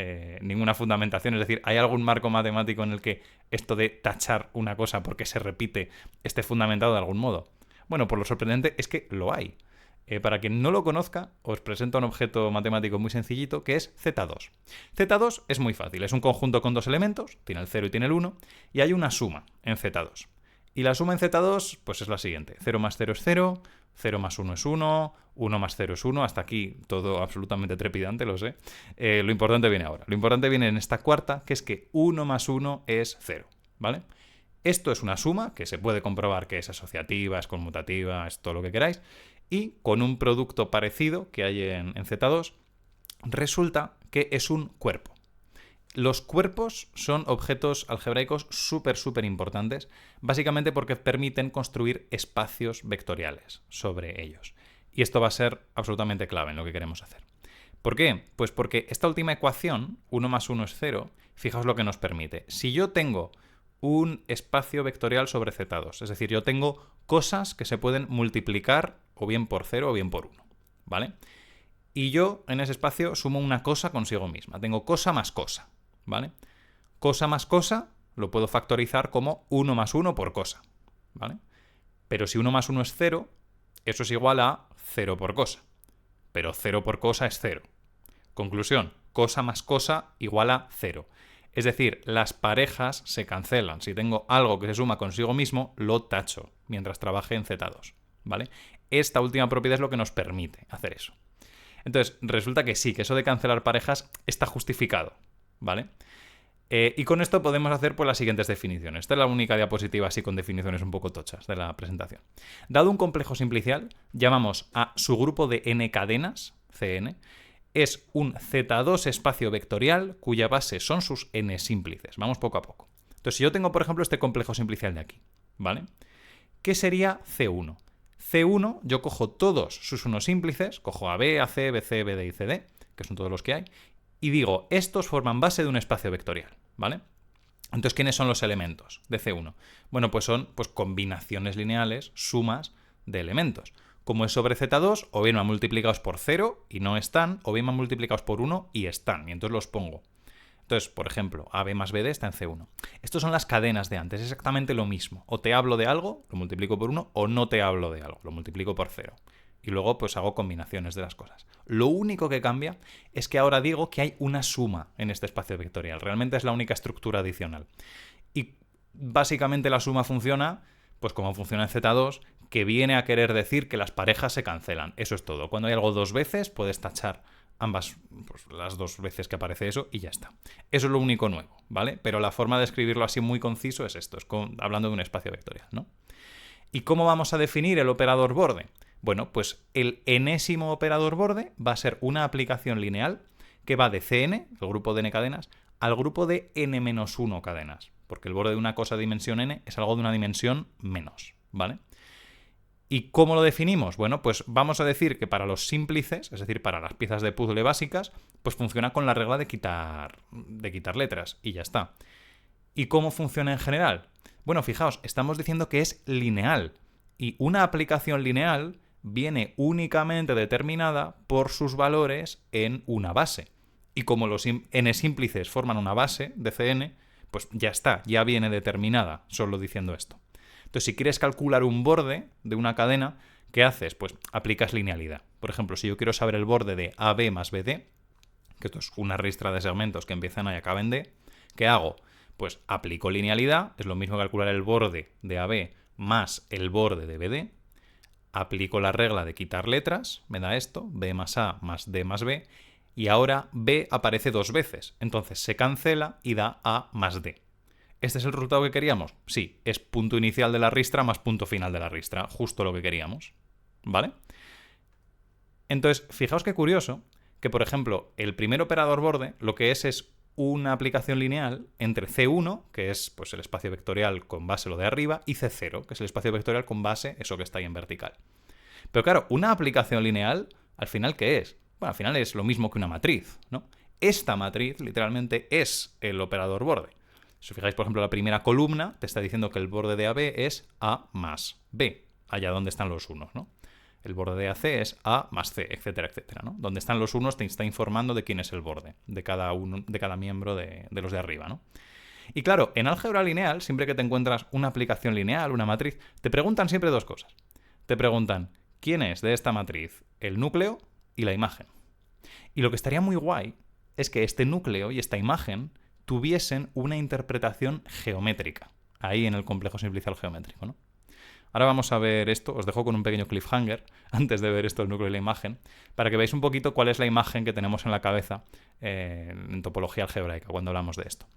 fundamentación. Es decir, ¿hay algún marco matemático en el que esto de tachar una cosa porque se repite esté fundamentado de algún modo? Bueno, pues lo sorprendente es que lo hay. Para quien no lo conozca, os presento un objeto matemático muy sencillito que es Z2. Z2 es muy fácil, es un conjunto con 2 elementos, tiene el 0 y tiene el 1, y hay una suma en Z2. Y la suma en Z2 pues es la siguiente, 0 más 0 es 0, 0 más 1 es 1, 1 más 0 es 1, hasta aquí todo absolutamente trepidante, lo sé. Lo importante viene ahora. Lo importante viene en esta cuarta, que es que 1 más 1 es 0, ¿vale? Esto es una suma que se puede comprobar que es asociativa, es conmutativa, es todo lo que queráis, y con un producto parecido que hay en Z2, resulta que es un cuerpo. Los cuerpos son objetos algebraicos súper importantes, básicamente porque permiten construir espacios vectoriales sobre ellos. Y esto va a ser absolutamente clave en lo que queremos hacer. ¿Por qué? Pues porque esta última ecuación, 1 más 1 es 0, fijaos lo que nos permite. Si yo tengo un espacio vectorial sobre Z2, es decir, yo tengo cosas que se pueden multiplicar o bien por 0 o bien por 1, ¿vale? Y yo en ese espacio sumo una cosa consigo misma. Tengo cosa más cosa, ¿vale? Cosa más cosa lo puedo factorizar como 1 más 1 por cosa, ¿vale? Pero si 1 más 1 es 0, eso es igual a 0 por cosa. Pero 0 por cosa es 0. Conclusión, cosa más cosa igual a 0. Es decir, las parejas se cancelan. Si tengo algo que se suma consigo mismo, lo tacho mientras trabaje en Z2, ¿vale? Esta última propiedad es lo que nos permite hacer eso. Entonces, resulta que sí, que eso de cancelar parejas está justificado, ¿vale? Y con esto podemos hacer pues las siguientes definiciones. Esta es la única diapositiva así con definiciones un poco tochas de la presentación. Dado un complejo simplicial, llamamos a su grupo de n cadenas, Cn, es un Z2 espacio vectorial cuya base son sus n símplices. Vamos poco a poco. Entonces, si yo tengo, por ejemplo, este complejo simplicial de aquí, ¿vale? ¿Qué sería C1? C1, yo cojo todos sus unos símplices, cojo a B, a C, BC, BD y CD, que son todos los que hay, y digo, estos forman base de un espacio vectorial, ¿vale? Entonces, ¿quiénes son los elementos de C1? Bueno, pues son combinaciones lineales, sumas de elementos. Como es sobre Z2, o bien van multiplicados por 0 y no están, o bien van multiplicados por 1 y están, y entonces los pongo. Entonces, por ejemplo, AB más BD está en C1. Estas son las cadenas de antes, es exactamente lo mismo. O te hablo de algo, lo multiplico por 1, o no te hablo de algo, lo multiplico por 0. Y luego pues hago combinaciones de las cosas. Lo único que cambia es que ahora digo que hay una suma en este espacio vectorial. Realmente es la única estructura adicional. Y básicamente la suma funciona, pues como funciona en Z2, que viene a querer decir que las parejas se cancelan. Eso es todo. Cuando hay algo dos veces, puedes tachar ambas, pues, las dos veces que aparece eso y ya está. Eso es lo único nuevo, ¿vale? Pero la forma de escribirlo así muy conciso es esto, hablando de un espacio vectorial, ¿no? ¿Y cómo vamos a definir el operador borde? Bueno, pues el enésimo operador borde va a ser una aplicación lineal que va de Cn, el grupo de n cadenas, al grupo de n-1 cadenas, porque el borde de una cosa de dimensión n es algo de una dimensión menos, ¿vale? ¿Y cómo lo definimos? Bueno, pues vamos a decir que para los símplices, es decir, para las piezas de puzzle básicas, pues funciona con la regla de quitar letras y ya está. ¿Y cómo funciona en general? Bueno, fijaos, estamos diciendo que es lineal y una aplicación lineal viene únicamente determinada por sus valores en una base. Y como los n símplices forman una base de Cn, pues ya está, ya viene determinada solo diciendo esto. Entonces, si quieres calcular un borde de una cadena, ¿qué haces? Pues aplicas linealidad. Por ejemplo, si yo quiero saber el borde de AB más BD, que esto es una ristra de segmentos que empiezan A y acaban en D, ¿qué hago? Pues aplico linealidad, es lo mismo que calcular el borde de AB más el borde de BD, aplico la regla de quitar letras, me da esto, B más A más D más B, y ahora B aparece dos veces, entonces se cancela y da A más D. ¿Este es el resultado que queríamos? Sí, es punto inicial de la ristra más punto final de la ristra, justo lo que queríamos, ¿vale? Entonces, fijaos qué curioso que, por ejemplo, el primer operador borde lo que es una aplicación lineal entre C1, que es pues, el espacio vectorial con base lo de arriba, y C0, que es el espacio vectorial con base eso que está ahí en vertical. Pero claro, una aplicación lineal, ¿al final qué es? Bueno, al final es lo mismo que una matriz, ¿no? Esta matriz, literalmente, es el operador borde. Si os fijáis, por ejemplo, la primera columna te está diciendo que el borde de AB es A más B, allá donde están los unos, ¿no? El borde de AC es A más C, etcétera, etcétera, ¿no? Donde están los unos te está informando de quién es el borde, de cada miembro de los de arriba, ¿no? Y claro, en álgebra lineal, siempre que te encuentras una aplicación lineal, una matriz, te preguntan siempre dos cosas. Te preguntan, ¿quién es de esta matriz el núcleo y la imagen? Y lo que estaría muy guay es que este núcleo y esta imagen tuviesen una interpretación geométrica, ahí en el complejo simplicial geométrico, ¿no? Ahora vamos a ver esto, os dejo con un pequeño cliffhanger antes de ver esto, el núcleo y la imagen, para que veáis un poquito cuál es la imagen que tenemos en la cabeza en topología algebraica cuando hablamos de esto.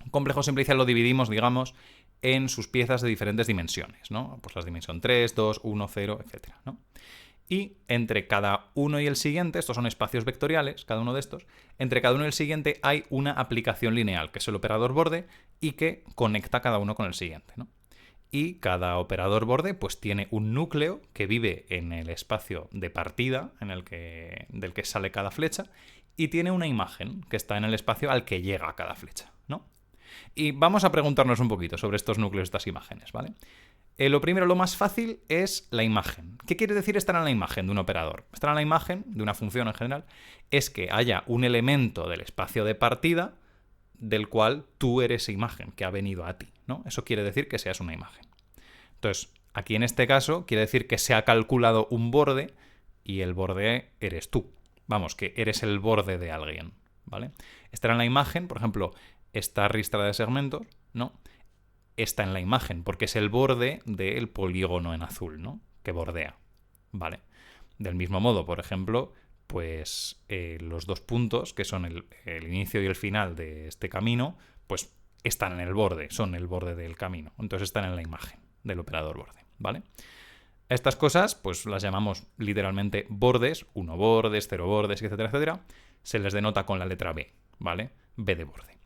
Un complejo simplicial lo dividimos, digamos, en sus piezas de diferentes dimensiones, ¿no? Pues las dimensión 3, 2, 1, 0, etcétera, ¿no? Y entre cada uno y el siguiente, estos son espacios vectoriales, cada uno de estos, entre cada uno y el siguiente hay una aplicación lineal, que es el operador borde, y que conecta cada uno con el siguiente, ¿no? Y cada operador borde pues tiene un núcleo que vive en el espacio de partida del que sale cada flecha, y tiene una imagen que está en el espacio al que llega cada flecha, ¿no? Y vamos a preguntarnos un poquito sobre estos núcleos, estas imágenes, ¿vale? Lo primero, lo más fácil es la imagen. ¿Qué quiere decir estar en la imagen de un operador? Estar en la imagen de una función en general es que haya un elemento del espacio de partida del cual tú eres imagen, que ha venido a ti, ¿no? Eso quiere decir que seas una imagen. Entonces, aquí en este caso quiere decir que se ha calculado un borde y el borde eres tú. Vamos, que eres el borde de alguien, ¿vale? Estar en la imagen, por ejemplo, esta ristra de segmentos, ¿no?, está en la imagen, porque es el borde del polígono en azul, ¿no?, que bordea. Vale. Del mismo modo, por ejemplo, pues los dos puntos, que son el inicio y el final de este camino, pues están en el borde, son el borde del camino. Entonces están en la imagen del operador borde, ¿vale? Estas cosas, pues las llamamos literalmente bordes, 1 bordes, 0 bordes, etcétera, etcétera. Se les denota con la letra B, ¿vale? B de borde.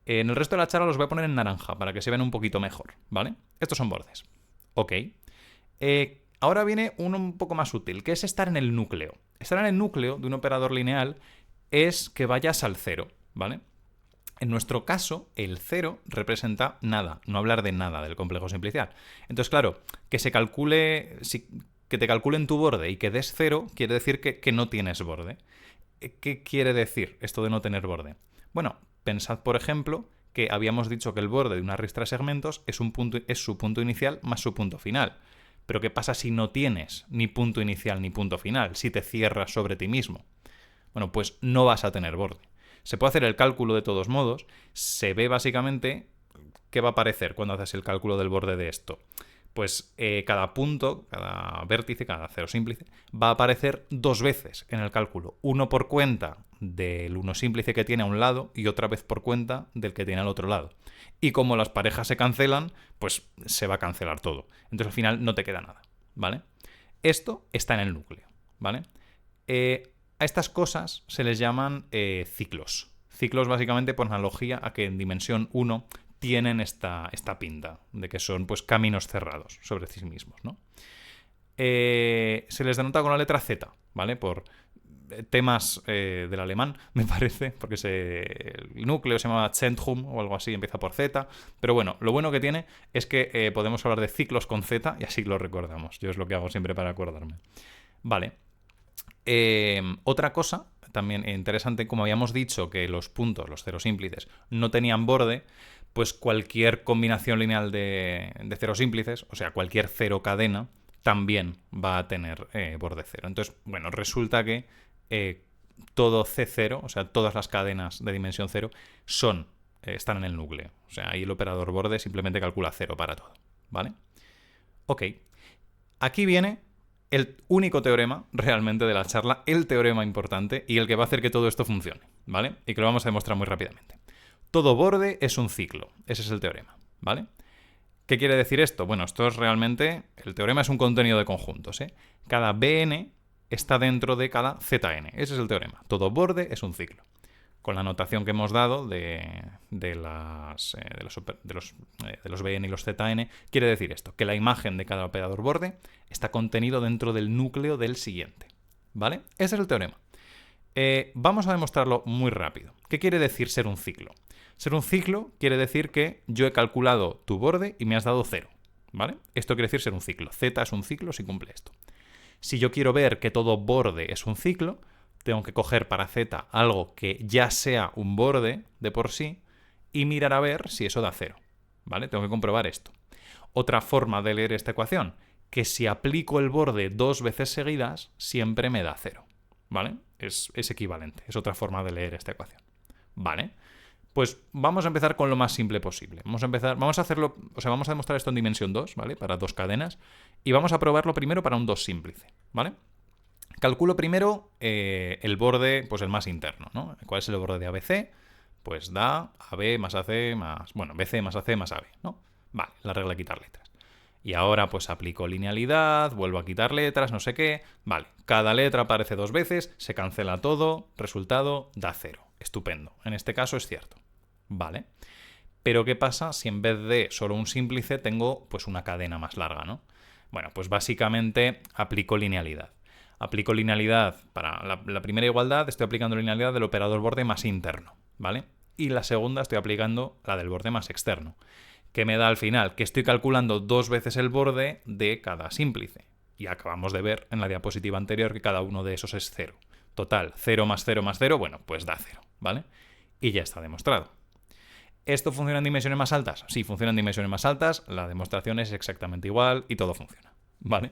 En el resto de la charla los voy a poner en naranja para que se vean un poquito mejor, ¿vale? Estos son bordes. Ok. Ahora viene uno un poco más útil, que es estar en el núcleo. Estar en el núcleo de un operador lineal es que vayas al 0, ¿vale? En nuestro caso, el 0 representa nada, no hablar de nada del complejo simplicial. Entonces, claro, que se calcule, que te calculen tu borde y que des 0, quiere decir que no tienes borde. ¿Qué quiere decir esto de no tener borde? Bueno, pensad, por ejemplo, que habíamos dicho que el borde de una ristra de segmentos es su punto inicial más su punto final. Pero ¿qué pasa si no tienes ni punto inicial ni punto final? Si te cierras sobre ti mismo. Bueno, pues no vas a tener borde. Se puede hacer el cálculo de todos modos. Se ve básicamente qué va a aparecer cuando haces el cálculo del borde de esto. Pues cada punto, cada vértice, cada cero símplice, va a aparecer 2 veces en el cálculo. Uno por cuenta del uno símplice que tiene a un lado y otra vez por cuenta del que tiene al otro lado. Y como las parejas se cancelan, pues se va a cancelar todo. Entonces al final no te queda nada, ¿vale? Esto está en el núcleo, ¿vale? A estas cosas se les llaman ciclos. Ciclos básicamente por analogía a que en dimensión 1 tienen esta pinta de que son pues caminos cerrados sobre sí mismos, ¿no? Se les denota con la letra Z, ¿vale? Por temas del alemán, me parece, porque el núcleo se llama Zentrum o algo así, empieza por Z, pero bueno, lo bueno que tiene es que podemos hablar de ciclos con Z y así lo recordamos. Yo es lo que hago siempre para acordarme. Vale. Otra cosa también interesante, como habíamos dicho que los puntos, los ceros símplices, no tenían borde, pues cualquier combinación lineal de ceros símplices, o sea, cualquier cero cadena, también va a tener borde cero. Entonces, bueno, resulta que todo C0, o sea, todas las cadenas de dimensión 0 están en el núcleo. O sea, ahí el operador borde simplemente calcula 0 para todo, ¿vale? Ok. Aquí viene el único teorema realmente de la charla, el teorema importante y el que va a hacer que todo esto funcione, ¿vale? Y que lo vamos a demostrar muy rápidamente. Todo borde es un ciclo. Ese es el teorema, ¿vale? ¿Qué quiere decir esto? Bueno, esto es realmente... El teorema es un contenido de conjuntos, ¿eh? Cada Bn está dentro de cada Zn. Ese es el teorema. Todo borde es un ciclo. Con la notación que hemos dado de los Bn y los Zn, quiere decir esto, que la imagen de cada operador borde está contenido dentro del núcleo del siguiente, ¿vale? Ese es el teorema. Vamos a demostrarlo muy rápido. ¿Qué quiere decir ser un ciclo? Ser un ciclo quiere decir que yo he calculado tu borde y me has dado 0, ¿vale? Esto quiere decir ser un ciclo. Z es un ciclo si cumple esto. Si yo quiero ver que todo borde es un ciclo, tengo que coger para Z algo que ya sea un borde de por sí y mirar a ver si eso da 0, ¿vale? Tengo que comprobar esto. Otra forma de leer esta ecuación, que si aplico el borde 2 veces seguidas, siempre me da 0, ¿vale? Es equivalente, es otra forma de leer esta ecuación, ¿vale? Pues vamos a empezar con lo más simple posible. Vamos a demostrar esto en dimensión 2, ¿vale? Para 2 cadenas. Y vamos a probarlo primero para un 2 símplice, ¿vale? Calculo primero el borde, pues el más interno, ¿no? ¿Cuál es el borde de ABC? Pues da AB más AC más... Bueno, BC más AC más AB, ¿no? Vale, la regla de quitar letras. Y ahora pues aplico linealidad, vuelvo a quitar letras, no sé qué. Vale, cada letra aparece 2 veces, se cancela todo, resultado da 0. Estupendo. En este caso es cierto. Vale. Pero ¿qué pasa si en vez de solo un símplice tengo pues una cadena más larga, ¿no? Bueno, pues básicamente aplico linealidad. Aplico linealidad para la primera igualdad, estoy aplicando linealidad del operador borde más interno, ¿vale? Y la segunda estoy aplicando la del borde más externo. ¿Qué me da al final? Que estoy calculando 2 veces el borde de cada símplice. Y acabamos de ver en la diapositiva anterior que cada uno de esos es 0. Total, 0 más 0 más 0, bueno, pues da 0, ¿vale? Y ya está demostrado. ¿Esto funciona en dimensiones más altas? Sí, funciona en dimensiones más altas, la demostración es exactamente igual y todo funciona, ¿vale?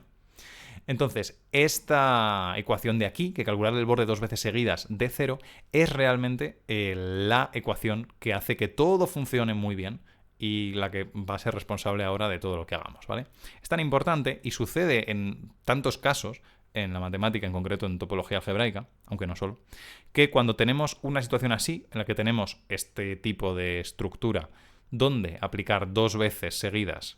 Entonces, esta ecuación de aquí, que calcular el borde dos veces seguidas de 0, es realmente la ecuación que hace que todo funcione muy bien y la que va a ser responsable ahora de todo lo que hagamos, ¿vale? Es tan importante y sucede en tantos casos, en la matemática, en concreto en topología algebraica, aunque no solo, que cuando tenemos una situación así, en la que tenemos este tipo de estructura donde aplicar dos veces seguidas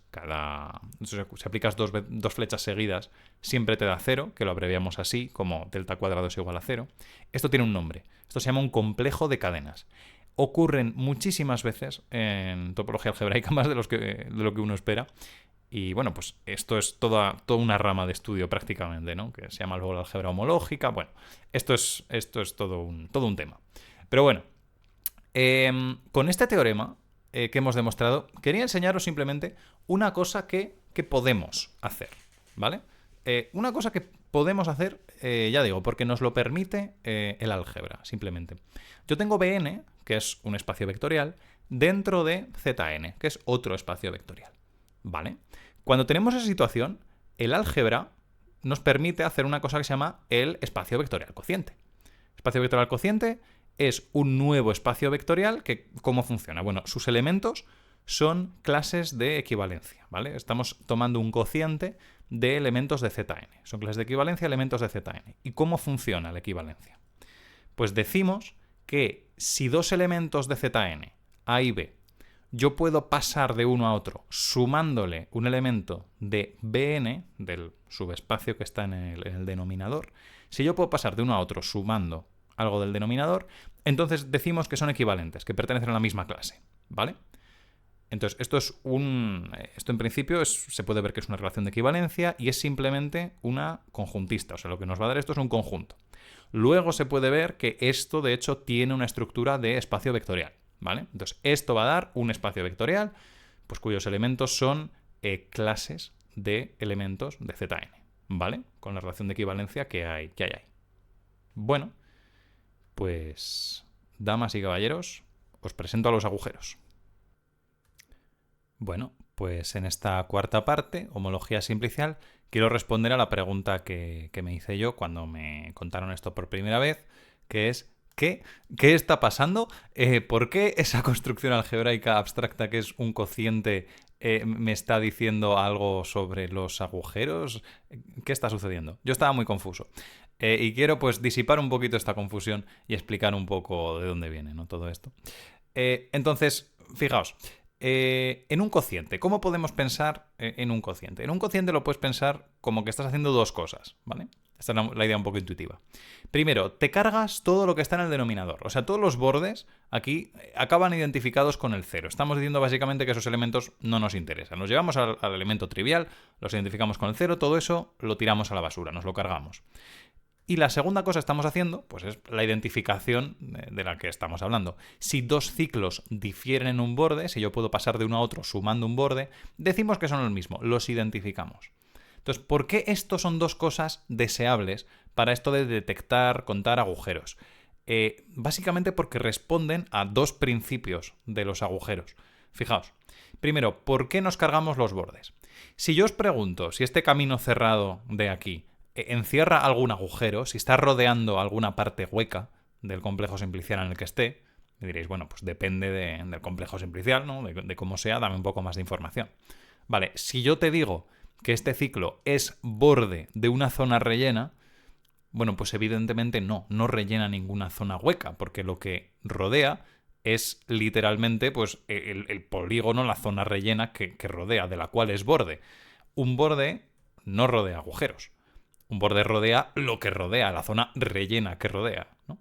si aplicas dos flechas seguidas, siempre te da 0, que lo abreviamos así, como delta cuadrado es igual a 0. Esto tiene un nombre. Esto se llama un complejo de cadenas. Ocurren muchísimas veces en topología algebraica, más de lo que uno espera. Y bueno, pues esto es toda una rama de estudio prácticamente, ¿no? Que se llama luego la álgebra homológica. Bueno, esto es todo un tema. Pero bueno, con este teorema que hemos demostrado, quería enseñaros simplemente una cosa que podemos hacer, ¿vale? Una cosa que podemos hacer, ya digo, porque nos lo permite el álgebra, simplemente. Yo tengo Bn, que es un espacio vectorial, dentro de Zn, que es otro espacio vectorial, ¿vale? Cuando tenemos esa situación, el álgebra nos permite hacer una cosa que se llama el espacio vectorial cociente. Espacio vectorial cociente es un nuevo espacio vectorial que, ¿cómo funciona? Bueno, sus elementos son clases de equivalencia, ¿vale? Estamos tomando un cociente de elementos de Zn. Son clases de equivalencia, elementos de Zn. ¿Y cómo funciona la equivalencia? Pues decimos que si dos elementos de Zn, A y B, yo puedo pasar de uno a otro sumándole un elemento de Bn, del subespacio que está en el denominador. Si yo puedo pasar de uno a otro sumando algo del denominador, entonces decimos que son equivalentes, que pertenecen a la misma clase, ¿vale? Entonces, esto en principio se puede ver que es una relación de equivalencia y es simplemente una conjuntista, o sea, lo que nos va a dar esto es un conjunto. Luego se puede ver que esto, de hecho, tiene una estructura de espacio vectorial, ¿vale? Entonces, esto va a dar un espacio vectorial, pues cuyos elementos son clases de elementos de Zn, ¿vale? Con la relación de equivalencia que hay ahí. Bueno, pues, damas y caballeros, os presento a los agujeros. Bueno, pues en esta cuarta parte, homología simplicial, quiero responder a la pregunta que me hice yo cuando me contaron esto por primera vez, que es ¿qué está pasando? ¿Por qué esa construcción algebraica abstracta que es un cociente me está diciendo algo sobre los agujeros? ¿Qué está sucediendo? Yo estaba muy confuso. Y quiero pues disipar un poquito esta confusión y explicar un poco de dónde viene, ¿no? Todo esto. Entonces, fijaos, en un cociente, ¿cómo podemos pensar en un cociente? En un cociente lo puedes pensar como que estás haciendo dos cosas, ¿vale? Esta es la idea un poco intuitiva. Primero, te cargas todo lo que está en el denominador. O sea, todos los bordes aquí acaban identificados con el 0. Estamos diciendo básicamente que esos elementos no nos interesan. Nos llevamos al elemento trivial, los identificamos con el 0, todo eso lo tiramos a la basura, nos lo cargamos. Y la segunda cosa que estamos haciendo, pues es la identificación de la que estamos hablando. Si dos ciclos difieren en un borde, si yo puedo pasar de uno a otro sumando un borde, decimos que son el mismo, los identificamos. Entonces, ¿por qué estos son dos cosas deseables para esto de detectar, contar agujeros? Básicamente porque responden a dos principios de los agujeros. Fijaos, primero, ¿por qué nos cargamos los bordes? Si yo os pregunto si este camino cerrado de aquí encierra algún agujero, si está rodeando alguna parte hueca del complejo simplicial en el que esté, me diréis, bueno, pues depende del complejo simplicial, ¿no? De cómo sea, dame un poco más de información. Vale, si yo te digo que este ciclo es borde de una zona rellena, bueno, pues evidentemente no rellena ninguna zona hueca, porque lo que rodea es literalmente pues el polígono, la zona rellena que rodea, de la cual es borde. Un borde no rodea agujeros. Un borde rodea lo que rodea, la zona rellena que rodea, ¿no?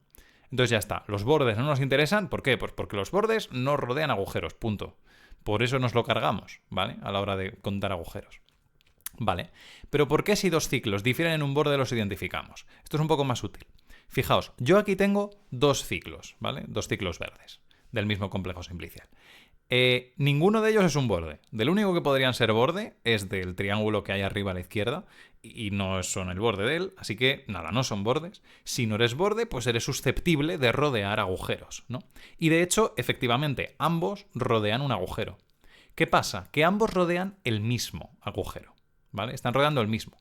Entonces ya está. Los bordes no nos interesan. ¿Por qué? Pues porque los bordes no rodean agujeros, punto. Por eso nos lo cargamos, ¿vale? A la hora de contar agujeros. Vale. Pero ¿por qué si dos ciclos difieren en un borde los identificamos? Esto es un poco más útil. Fijaos, yo aquí tengo dos ciclos, ¿vale? Dos ciclos verdes del mismo complejo simplicial. Ninguno de ellos es un borde. Del único que podrían ser borde es del triángulo que hay arriba a la izquierda y no son el borde de él, así que nada, no son bordes. Si no eres borde, pues eres susceptible de rodear agujeros, ¿no? Y de hecho, efectivamente, ambos rodean un agujero. ¿Qué pasa? Que ambos rodean el mismo agujero, ¿vale? Están rodeando el mismo.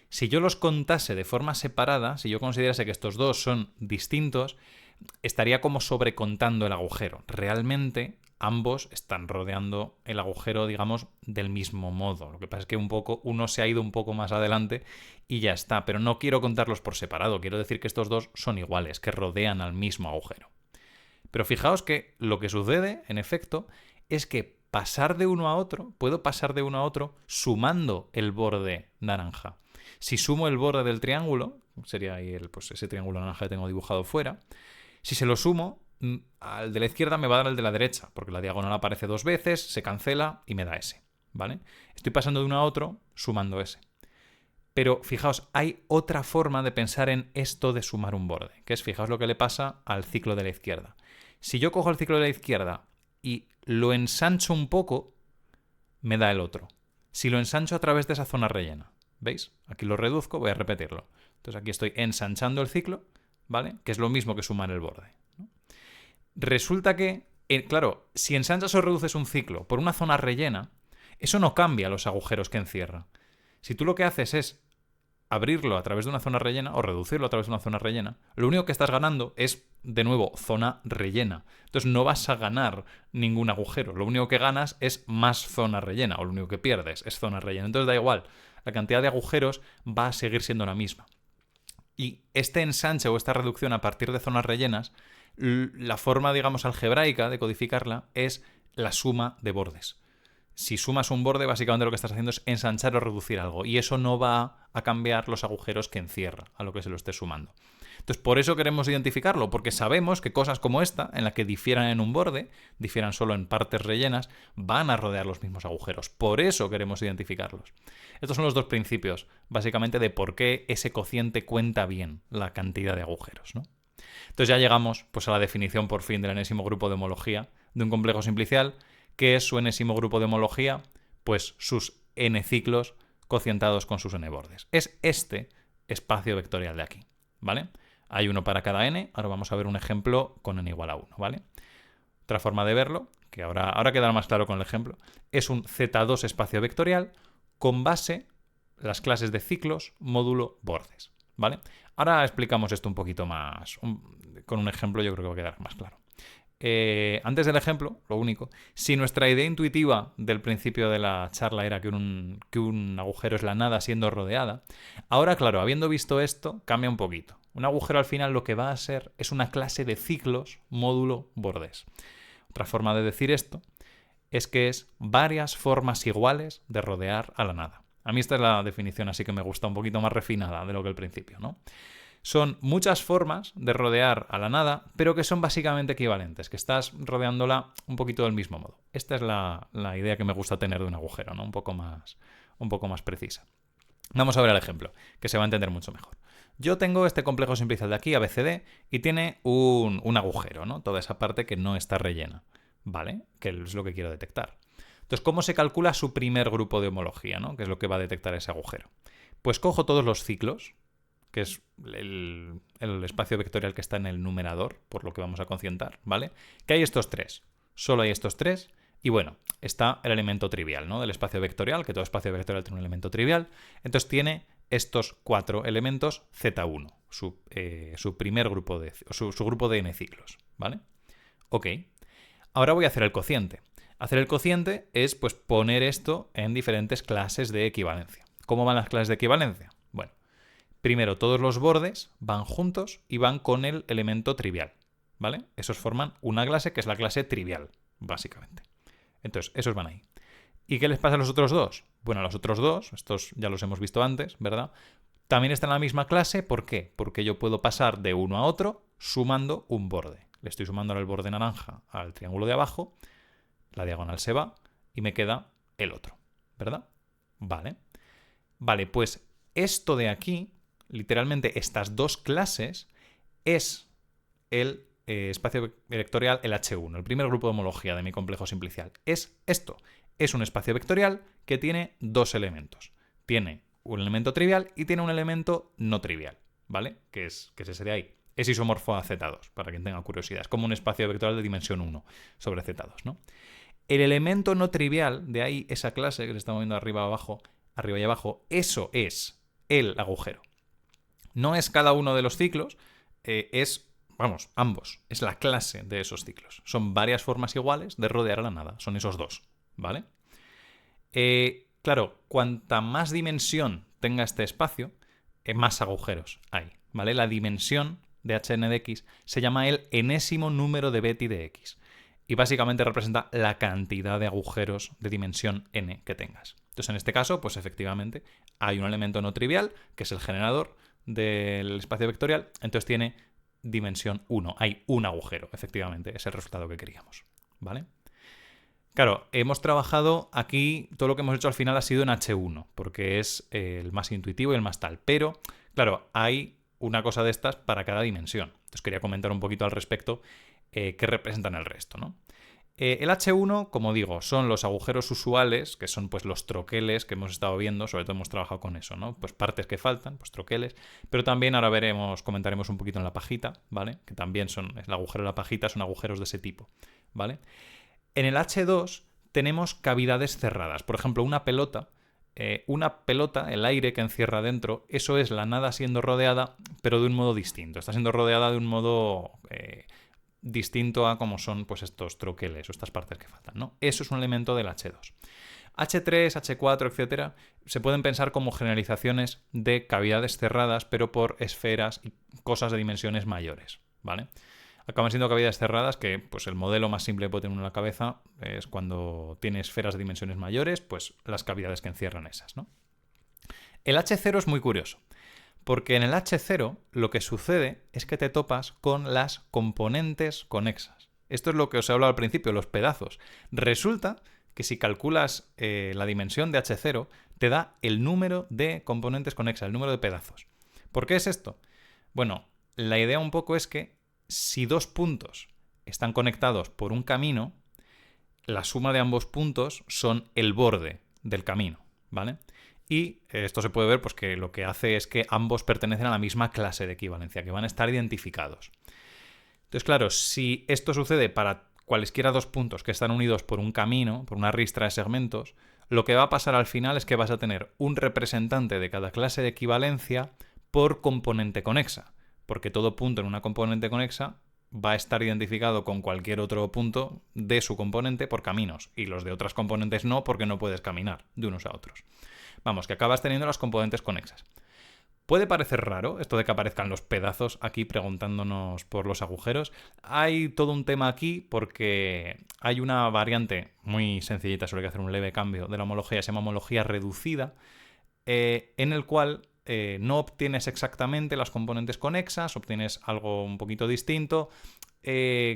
Si yo los contase de forma separada, si yo considerase que estos dos son distintos, estaría como sobrecontando el agujero. Realmente ambos están rodeando el agujero, digamos, del mismo modo. Lo que pasa es que uno se ha ido un poco más adelante y ya está. Pero no quiero contarlos por separado. Quiero decir que estos dos son iguales, que rodean al mismo agujero. Pero fijaos que lo que sucede, en efecto, es que puedo pasar de uno a otro sumando el borde naranja. Si sumo el borde del triángulo, sería ahí ese triángulo naranja que tengo dibujado fuera, si se lo sumo, al de la izquierda me va a dar el de la derecha, porque la diagonal aparece 2 veces, se cancela y me da ese, ¿vale? Estoy pasando de uno a otro sumando ese. Pero fijaos, hay otra forma de pensar en esto de sumar un borde, que es, fijaos lo que le pasa al ciclo de la izquierda. Si yo cojo el ciclo de la izquierda y lo ensancho un poco, me da el otro. Si lo ensancho a través de esa zona rellena, ¿veis? Aquí lo reduzco, voy a repetirlo. Entonces aquí estoy ensanchando el ciclo, ¿vale? Que es lo mismo que sumar el borde, ¿no? Resulta que, claro, si ensanchas o reduces un ciclo por una zona rellena, eso no cambia los agujeros que encierra. Si tú lo que haces es abrirlo a través de una zona rellena o reducirlo a través de una zona rellena, lo único que estás ganando es, de nuevo, zona rellena. Entonces no vas a ganar ningún agujero. Lo único que ganas es más zona rellena, o lo único que pierdes es zona rellena. Entonces da igual, la cantidad de agujeros va a seguir siendo la misma. Y este ensanche o esta reducción a partir de zonas rellenas, la forma, digamos, algebraica de codificarla es la suma de bordes. Si sumas un borde, básicamente lo que estás haciendo es ensanchar o reducir algo. Y eso no va a cambiar los agujeros que encierra a lo que se lo esté sumando. Entonces, por eso queremos identificarlo, porque sabemos que cosas como esta, en la que difieran en un borde, difieran solo en partes rellenas, van a rodear los mismos agujeros. Por eso queremos identificarlos. Estos son los dos principios, básicamente, de por qué ese cociente cuenta bien la cantidad de agujeros, ¿no? Entonces ya llegamos pues, a la definición, por fin, del enésimo grupo de homología de un complejo simplicial. ¿Qué es su enésimo grupo de homología? Pues sus n ciclos cocientados con sus n bordes. Es este espacio vectorial de aquí, ¿vale? Hay uno para cada n. Ahora vamos a ver un ejemplo con n igual a 1, ¿vale? Otra forma de verlo, que ahora quedará más claro con el ejemplo, es un Z2 espacio vectorial con base las clases de ciclos, módulo, bordes, ¿vale? Ahora explicamos esto un poquito más. Con un ejemplo yo creo que va a quedar más claro. Antes del ejemplo, lo único, si nuestra idea intuitiva del principio de la charla era que un agujero es la nada siendo rodeada, ahora, claro, habiendo visto esto, cambia un poquito. Un agujero al final lo que va a ser es una clase de ciclos, módulo, bordes. Otra forma de decir esto es que es varias formas iguales de rodear a la nada. A mí esta es la definición, así que me gusta un poquito más refinada de lo que el principio, ¿no? Son muchas formas de rodear a la nada, pero que son básicamente equivalentes, que estás rodeándola un poquito del mismo modo. Esta es la idea que me gusta tener de un agujero, ¿no? Un poco más precisa. Vamos a ver el ejemplo, que se va a entender mucho mejor. Yo tengo este complejo simplicial de aquí, ABCD, y tiene un agujero, ¿no? Toda esa parte que no está rellena, ¿vale? Que es lo que quiero detectar. Entonces, ¿cómo se calcula su primer grupo de homología, ¿no? Que es lo que va a detectar ese agujero. Pues cojo todos los ciclos, que es el espacio vectorial que está en el numerador, por lo que vamos a cocientar, ¿vale? Que hay estos tres. Solo hay estos tres. Y bueno, está el elemento trivial, ¿no? Del espacio vectorial, que todo espacio vectorial tiene un elemento trivial. Entonces tiene estos 4 elementos Z1, su primer grupo su grupo de n ciclos, ¿vale? Ok. Ahora voy a hacer el cociente. Hacer el cociente es, pues, poner esto en diferentes clases de equivalencia. ¿Cómo van las clases de equivalencia? Bueno, primero todos los bordes van juntos y van con el elemento trivial, ¿vale? Esos forman una clase que es la clase trivial, básicamente. Entonces, esos van ahí. ¿Y qué les pasa a los otros dos? Bueno, a los otros dos, estos ya los hemos visto antes, ¿verdad? También están en la misma clase. ¿Por qué? Porque yo puedo pasar de uno a otro sumando un borde. Le estoy sumando ahora el borde naranja al triángulo de abajo, la diagonal se va y me queda el otro, ¿verdad? Vale. Vale, pues esto de aquí, literalmente estas dos clases, es el espacio vectorial, el H1, el primer grupo de homología de mi complejo simplicial. Es esto. Es un espacio vectorial que tiene dos elementos. Tiene un elemento trivial y tiene un elemento no trivial, ¿vale? Que es ese de ahí. Es isomorfo a Z2, para quien tenga curiosidad. Es como un espacio vectorial de dimensión 1 sobre Z2, ¿no? El elemento no trivial, de ahí esa clase que le estamos viendo arriba y abajo, eso es el agujero. No es cada uno de los ciclos, ambos. Es la clase de esos ciclos. Son varias formas iguales de rodear a la nada. Son esos dos, ¿vale? Claro, cuanta más dimensión tenga este espacio, más agujeros hay, ¿vale? La dimensión de hn de x se llama el enésimo número de Betti de x. Y básicamente representa la cantidad de agujeros de dimensión n que tengas. Entonces, en este caso, pues efectivamente, hay un elemento no trivial, que es el generador del espacio vectorial, entonces tiene dimensión 1. Hay un agujero, efectivamente, es el resultado que queríamos, ¿vale? Claro, hemos trabajado aquí, todo lo que hemos hecho al final ha sido en H1, porque es el más intuitivo y el más tal. Pero, claro, hay una cosa de estas para cada dimensión. Entonces quería comentar un poquito al respecto qué representan el resto, ¿no? El H1, como digo, son los agujeros usuales, que son pues los troqueles que hemos estado viendo, sobre todo hemos trabajado con eso, ¿no? Pues partes que faltan, pues troqueles, pero también ahora comentaremos un poquito en la pajita, ¿vale? Que también el agujero de la pajita son agujeros de ese tipo, ¿vale? En el H2 tenemos cavidades cerradas. Por ejemplo, una pelota, el aire que encierra dentro, eso es la nada siendo rodeada, pero de un modo distinto. Está siendo rodeada de un modo distinto a como son pues estos troqueles o estas partes que faltan, ¿no? Eso es un elemento del H2. H3, H4, etcétera, se pueden pensar como generalizaciones de cavidades cerradas, pero por esferas y cosas de dimensiones mayores, ¿vale? Acaban siendo cavidades cerradas que pues el modelo más simple que puede tener uno en la cabeza es cuando tiene esferas de dimensiones mayores, pues las cavidades que encierran esas, ¿no? El H0 es muy curioso, porque en el H0 lo que sucede es que te topas con las componentes conexas. Esto es lo que os he hablado al principio, los pedazos. Resulta que si calculas la dimensión de H0, te da el número de componentes conexas, el número de pedazos. ¿Por qué es esto? Bueno, la idea un poco es que si dos puntos están conectados por un camino, la suma de ambos puntos son el borde del camino, ¿vale? Y esto se puede ver pues, que lo que hace es que ambos pertenecen a la misma clase de equivalencia, que van a estar identificados. Entonces, claro, si esto sucede para cualesquiera dos puntos que están unidos por un camino, por una ristra de segmentos, lo que va a pasar al final es que vas a tener un representante de cada clase de equivalencia por componente conexa, porque todo punto en una componente conexa va a estar identificado con cualquier otro punto de su componente por caminos, y los de otras componentes no, porque no puedes caminar de unos a otros. Vamos, que acabas teniendo las componentes conexas. Puede parecer raro esto de que aparezcan los pedazos aquí preguntándonos por los agujeros. Hay todo un tema aquí porque hay una variante muy sencillita, solo hay que hacer un leve cambio de la homología, se llama homología reducida, en el cual no obtienes exactamente las componentes conexas, obtienes algo un poquito distinto.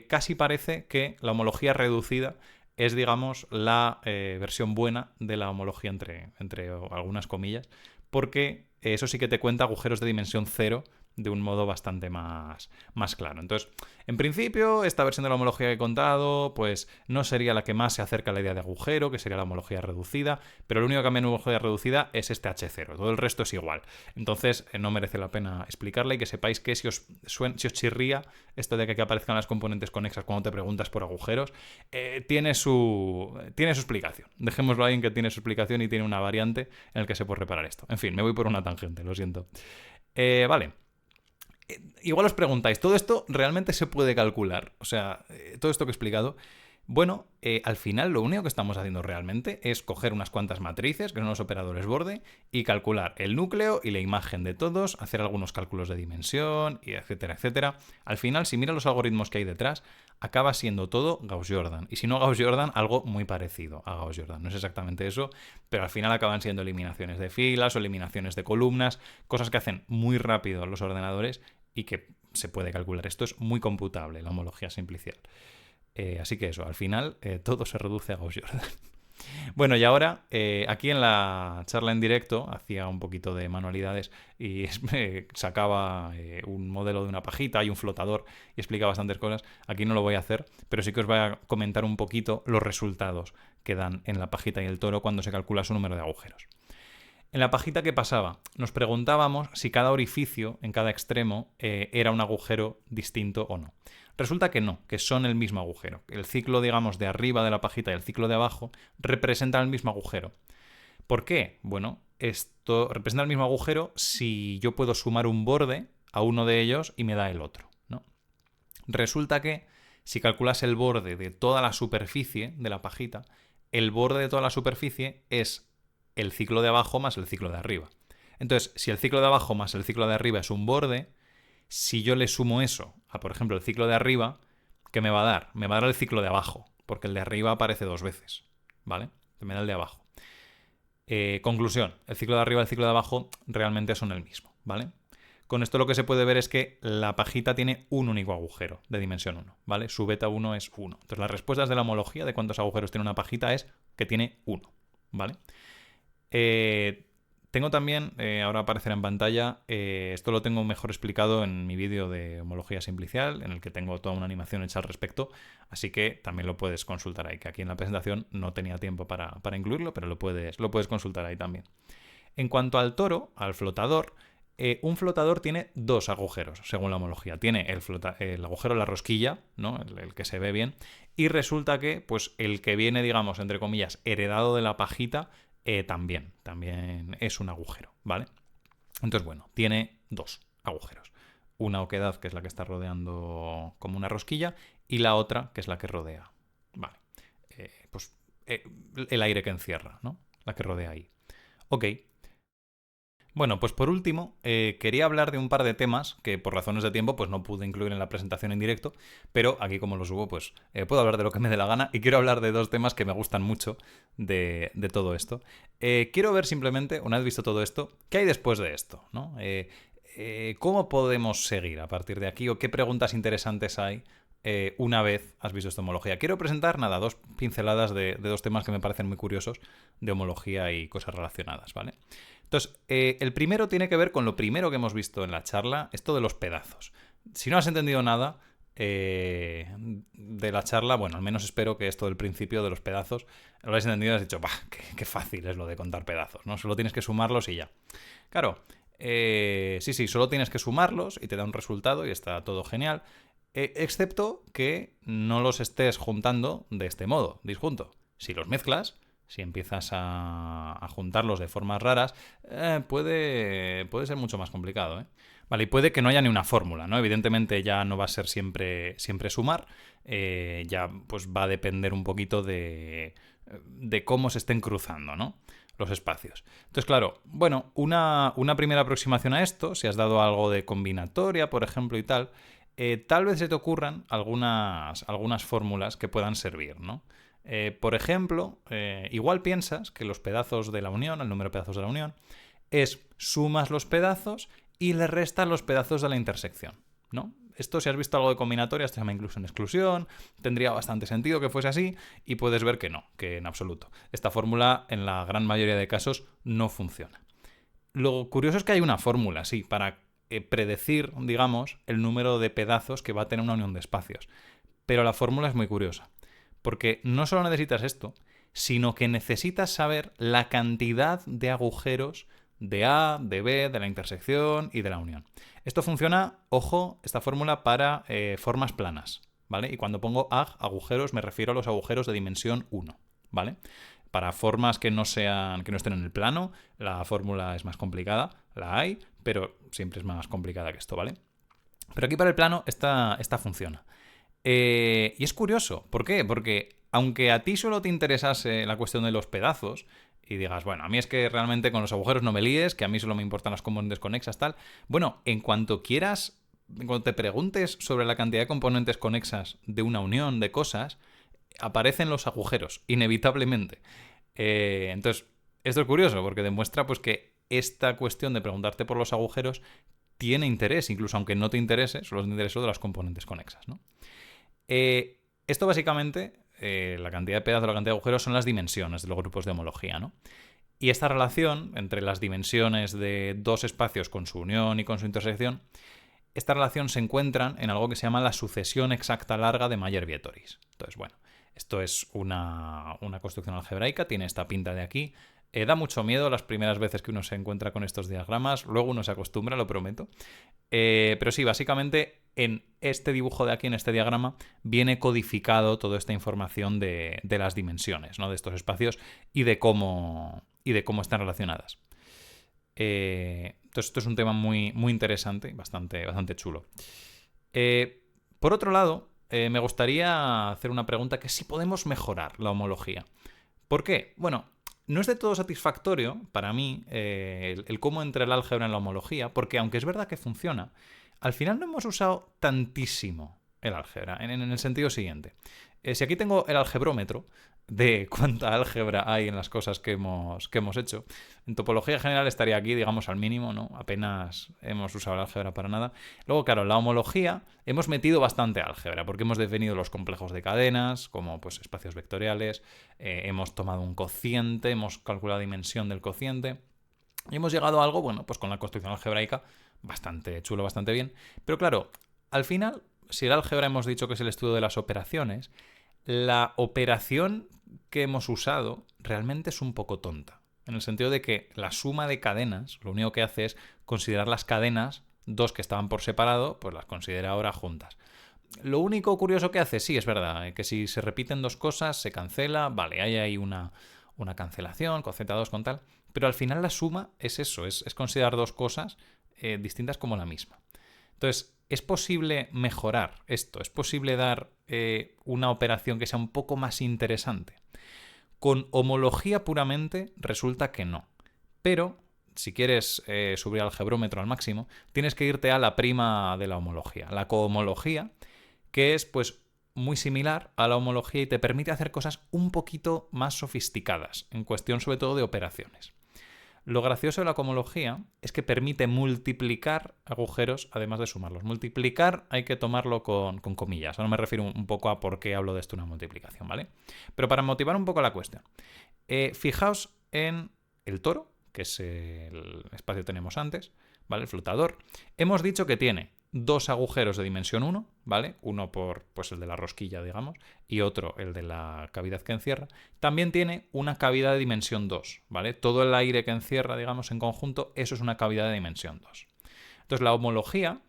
Casi parece que la homología reducida es, digamos, la versión buena de la homología entre algunas comillas, porque eso sí que te cuenta agujeros de dimensión 0 de un modo bastante más claro. Entonces, en principio, esta versión de la homología que he contado, pues no sería la que más se acerca a la idea de agujero, que sería la homología reducida, pero lo único que cambia en homología reducida es este H0. Todo el resto es igual. Entonces, no merece la pena explicarla y que sepáis que si os chirría esto de que aparezcan las componentes conexas cuando te preguntas por agujeros, tiene su explicación. Dejémoslo ahí en que tiene su explicación y tiene una variante en la que se puede reparar esto. En fin, me voy por una tangente, lo siento. Vale. Igual os preguntáis, ¿todo esto realmente se puede calcular? O sea, todo esto que he explicado. Bueno, al final lo único que estamos haciendo realmente es coger unas cuantas matrices, que son los operadores borde, y calcular el núcleo y la imagen de todos, hacer algunos cálculos de dimensión, y etcétera, etcétera. Al final, si miras los algoritmos que hay detrás, acaba siendo todo Gauss-Jordan. Y si no Gauss-Jordan, algo muy parecido a Gauss-Jordan. No es exactamente eso, pero al final acaban siendo eliminaciones de filas o eliminaciones de columnas, cosas que hacen muy rápido los ordenadores y que se puede calcular. Esto es muy computable, la homología simplicial. Así que eso, al final todo se reduce a Gauss-Jordan. Bueno, y ahora, aquí en la charla en directo, hacía un poquito de manualidades y sacaba un modelo de una pajita y un flotador y explicaba bastantes cosas. Aquí no lo voy a hacer, pero sí que os voy a comentar un poquito los resultados que dan en la pajita y el toro cuando se calcula su número de agujeros. En la pajita, ¿qué pasaba? Nos preguntábamos si cada orificio en cada extremo era un agujero distinto o no. Resulta que no, que son el mismo agujero. El ciclo, digamos, de arriba de la pajita y el ciclo de abajo representan el mismo agujero. ¿Por qué? Bueno, esto representa el mismo agujero si yo puedo sumar un borde a uno de ellos y me da el otro, ¿no? Resulta que si calculas el borde de toda la superficie de la pajita, el borde de toda la superficie es el ciclo de abajo más el ciclo de arriba. Entonces, si el ciclo de abajo más el ciclo de arriba es un borde, si yo le sumo eso a, por ejemplo, el ciclo de arriba, ¿qué me va a dar? Me va a dar el ciclo de abajo, porque el de arriba aparece 2 veces, ¿vale? Me da el de abajo. Conclusión, el ciclo de arriba y el ciclo de abajo realmente son el mismo, ¿vale? Con esto lo que se puede ver es que la pajita tiene un único agujero de dimensión 1, ¿vale? Su beta 1 es 1. Entonces las respuestas de la homología de cuántos agujeros tiene una pajita es que tiene 1, ¿vale? Tengo también, ahora aparecerá en pantalla, esto lo tengo mejor explicado en mi vídeo de homología simplicial, en el que tengo toda una animación hecha al respecto, así que también lo puedes consultar ahí, que aquí en la presentación no tenía tiempo para incluirlo, pero lo puedes consultar ahí también. En cuanto al toro, al flotador, un flotador tiene 2 agujeros, según la homología. Tiene el agujero de la rosquilla, ¿no? El que se ve bien, y resulta que pues, el que viene, digamos, entre comillas, heredado de la pajita, también es un agujero, ¿vale? Entonces, bueno, tiene 2 agujeros. Una oquedad, que es la que está rodeando como una rosquilla, y la otra, que es la que rodea, ¿vale? El aire que encierra, ¿no? La que rodea ahí. Ok. Bueno, pues por último, quería hablar de un par de temas que por razones de tiempo pues no pude incluir en la presentación en directo, pero aquí como lo subo pues puedo hablar de lo que me dé la gana y quiero hablar de 2 temas que me gustan mucho de todo esto. Quiero ver simplemente, una vez visto todo esto, ¿qué hay después de esto? ¿No? ¿Cómo podemos seguir a partir de aquí o qué preguntas interesantes hay una vez has visto esta homología? Quiero presentar, 2 pinceladas de 2 temas que me parecen muy curiosos de homología y cosas relacionadas, ¿vale? Entonces, el primero tiene que ver con lo primero que hemos visto en la charla, esto de los pedazos. Si no has entendido nada de la charla, bueno, al menos espero que esto del principio de los pedazos lo hayas entendido y has dicho, bah, qué fácil es lo de contar pedazos, ¿no? Solo tienes que sumarlos y ya. Claro, sí, solo tienes que sumarlos y te da un resultado y está todo genial, excepto que no los estés juntando de este modo, disjunto. Si los mezclas, si empiezas a juntarlos de formas raras, puede ser mucho más complicado, ¿eh? Vale, y puede que no haya ni una fórmula, ¿no? Evidentemente ya no va a ser siempre sumar, ya pues va a depender un poquito de cómo se estén cruzando, ¿no? Los espacios. Entonces, claro, bueno, una primera aproximación a esto, si has dado algo de combinatoria, por ejemplo, y tal vez se te ocurran algunas fórmulas que puedan servir, ¿no? Por ejemplo, igual piensas que los pedazos de la unión, el número de pedazos de la unión, es sumas los pedazos y le restas los pedazos de la intersección, ¿no? Esto, si has visto algo de combinatoria, esto se llama inclusión-exclusión, tendría bastante sentido que fuese así y puedes ver que no, que en absoluto. Esta fórmula, en la gran mayoría de casos, no funciona. Lo curioso es que hay una fórmula, sí, para predecir, digamos, el número de pedazos que va a tener una unión de espacios. Pero la fórmula es muy curiosa. Porque no solo necesitas esto, sino que necesitas saber la cantidad de agujeros de A, de B, de la intersección y de la unión. Esto funciona, ojo, esta fórmula para formas planas, ¿vale? Y cuando pongo agujeros me refiero a los agujeros de dimensión 1, ¿vale? Para formas que no estén en el plano, la fórmula es más complicada, la hay, pero siempre es más complicada que esto, ¿vale? Pero aquí para el plano esta funciona. Y es curioso, ¿por qué? Porque aunque a ti solo te interesase la cuestión de los pedazos y digas, bueno, a mí es que realmente con los agujeros no me líes, que a mí solo me importan las componentes conexas, tal, bueno, en cuanto te preguntes sobre la cantidad de componentes conexas de una unión de cosas, aparecen los agujeros, inevitablemente. Entonces, esto es curioso porque demuestra pues que esta cuestión de preguntarte por los agujeros tiene interés, incluso aunque no te interese, solo te interesa de las componentes conexas, ¿no? Esto básicamente, la cantidad de pedazos, la cantidad de agujeros son las dimensiones de los grupos de homología, ¿no? Y esta relación entre las dimensiones de 2 espacios con su unión y con su intersección, esta relación se encuentra en algo que se llama la sucesión exacta larga de Mayer-Vietoris. Entonces, bueno, esto es una construcción algebraica, tiene esta pinta de aquí. Da mucho miedo las primeras veces que uno se encuentra con estos diagramas, luego uno se acostumbra, lo prometo. Pero sí, básicamente en este dibujo de aquí, en este diagrama, viene codificado toda esta información de las dimensiones, ¿no? De estos espacios y de cómo y de cómo están relacionadas. Entonces esto es un tema muy, muy interesante, bastante chulo. Por otro lado, me gustaría hacer una pregunta, que es si podemos mejorar la homología. ¿Por qué? Bueno, no es de todo satisfactorio para mí el cómo entra el álgebra en la homología, porque aunque es verdad que funciona, al final no hemos usado tantísimo el álgebra, en el sentido siguiente. Si aquí tengo el algebrómetro de cuánta álgebra hay en las cosas que hemos hecho, en topología general estaría aquí, digamos, al mínimo, ¿no? Apenas hemos usado el álgebra para nada. Luego, claro, en la homología hemos metido bastante álgebra, porque hemos definido los complejos de cadenas, como pues espacios vectoriales, hemos tomado un cociente, hemos calculado la dimensión del cociente, y hemos llegado a algo, bueno, pues con la construcción algebraica bastante chulo, bastante bien. Pero claro, al final, si el álgebra hemos dicho que es el estudio de las operaciones, la operación que hemos usado realmente es un poco tonta. En el sentido de que la suma de cadenas lo único que hace es considerar las cadenas, dos que estaban por separado, pues las considera ahora juntas. Lo único curioso que hace, sí, es verdad, que si se repiten dos cosas, se cancela, vale, hay ahí una cancelación con Z2 con tal, pero al final la suma es eso, es considerar dos cosas distintas como la misma. Entonces, ¿es posible mejorar esto? ¿Es posible dar una operación que sea un poco más interesante? Con homología puramente resulta que no. Pero, si quieres subir el algebrómetro al máximo, tienes que irte a la prima de la homología, la cohomología, que es pues muy similar a la homología y te permite hacer cosas un poquito más sofisticadas, en cuestión sobre todo de operaciones. Lo gracioso de la cohomología es que permite multiplicar agujeros además de sumarlos. Multiplicar hay que tomarlo con comillas. Ahora me refiero un poco a por qué hablo de esto una multiplicación, ¿vale? Pero para motivar un poco la cuestión. Fijaos en el toro, que es el espacio que teníamos antes, ¿vale? El flotador. Hemos dicho que tiene dos agujeros de dimensión 1, ¿vale? Uno por pues el de la rosquilla, digamos, y otro el de la cavidad que encierra. También tiene una cavidad de dimensión 2, ¿vale? Todo el aire que encierra, digamos, en conjunto, eso es una cavidad de dimensión 2. Entonces la homología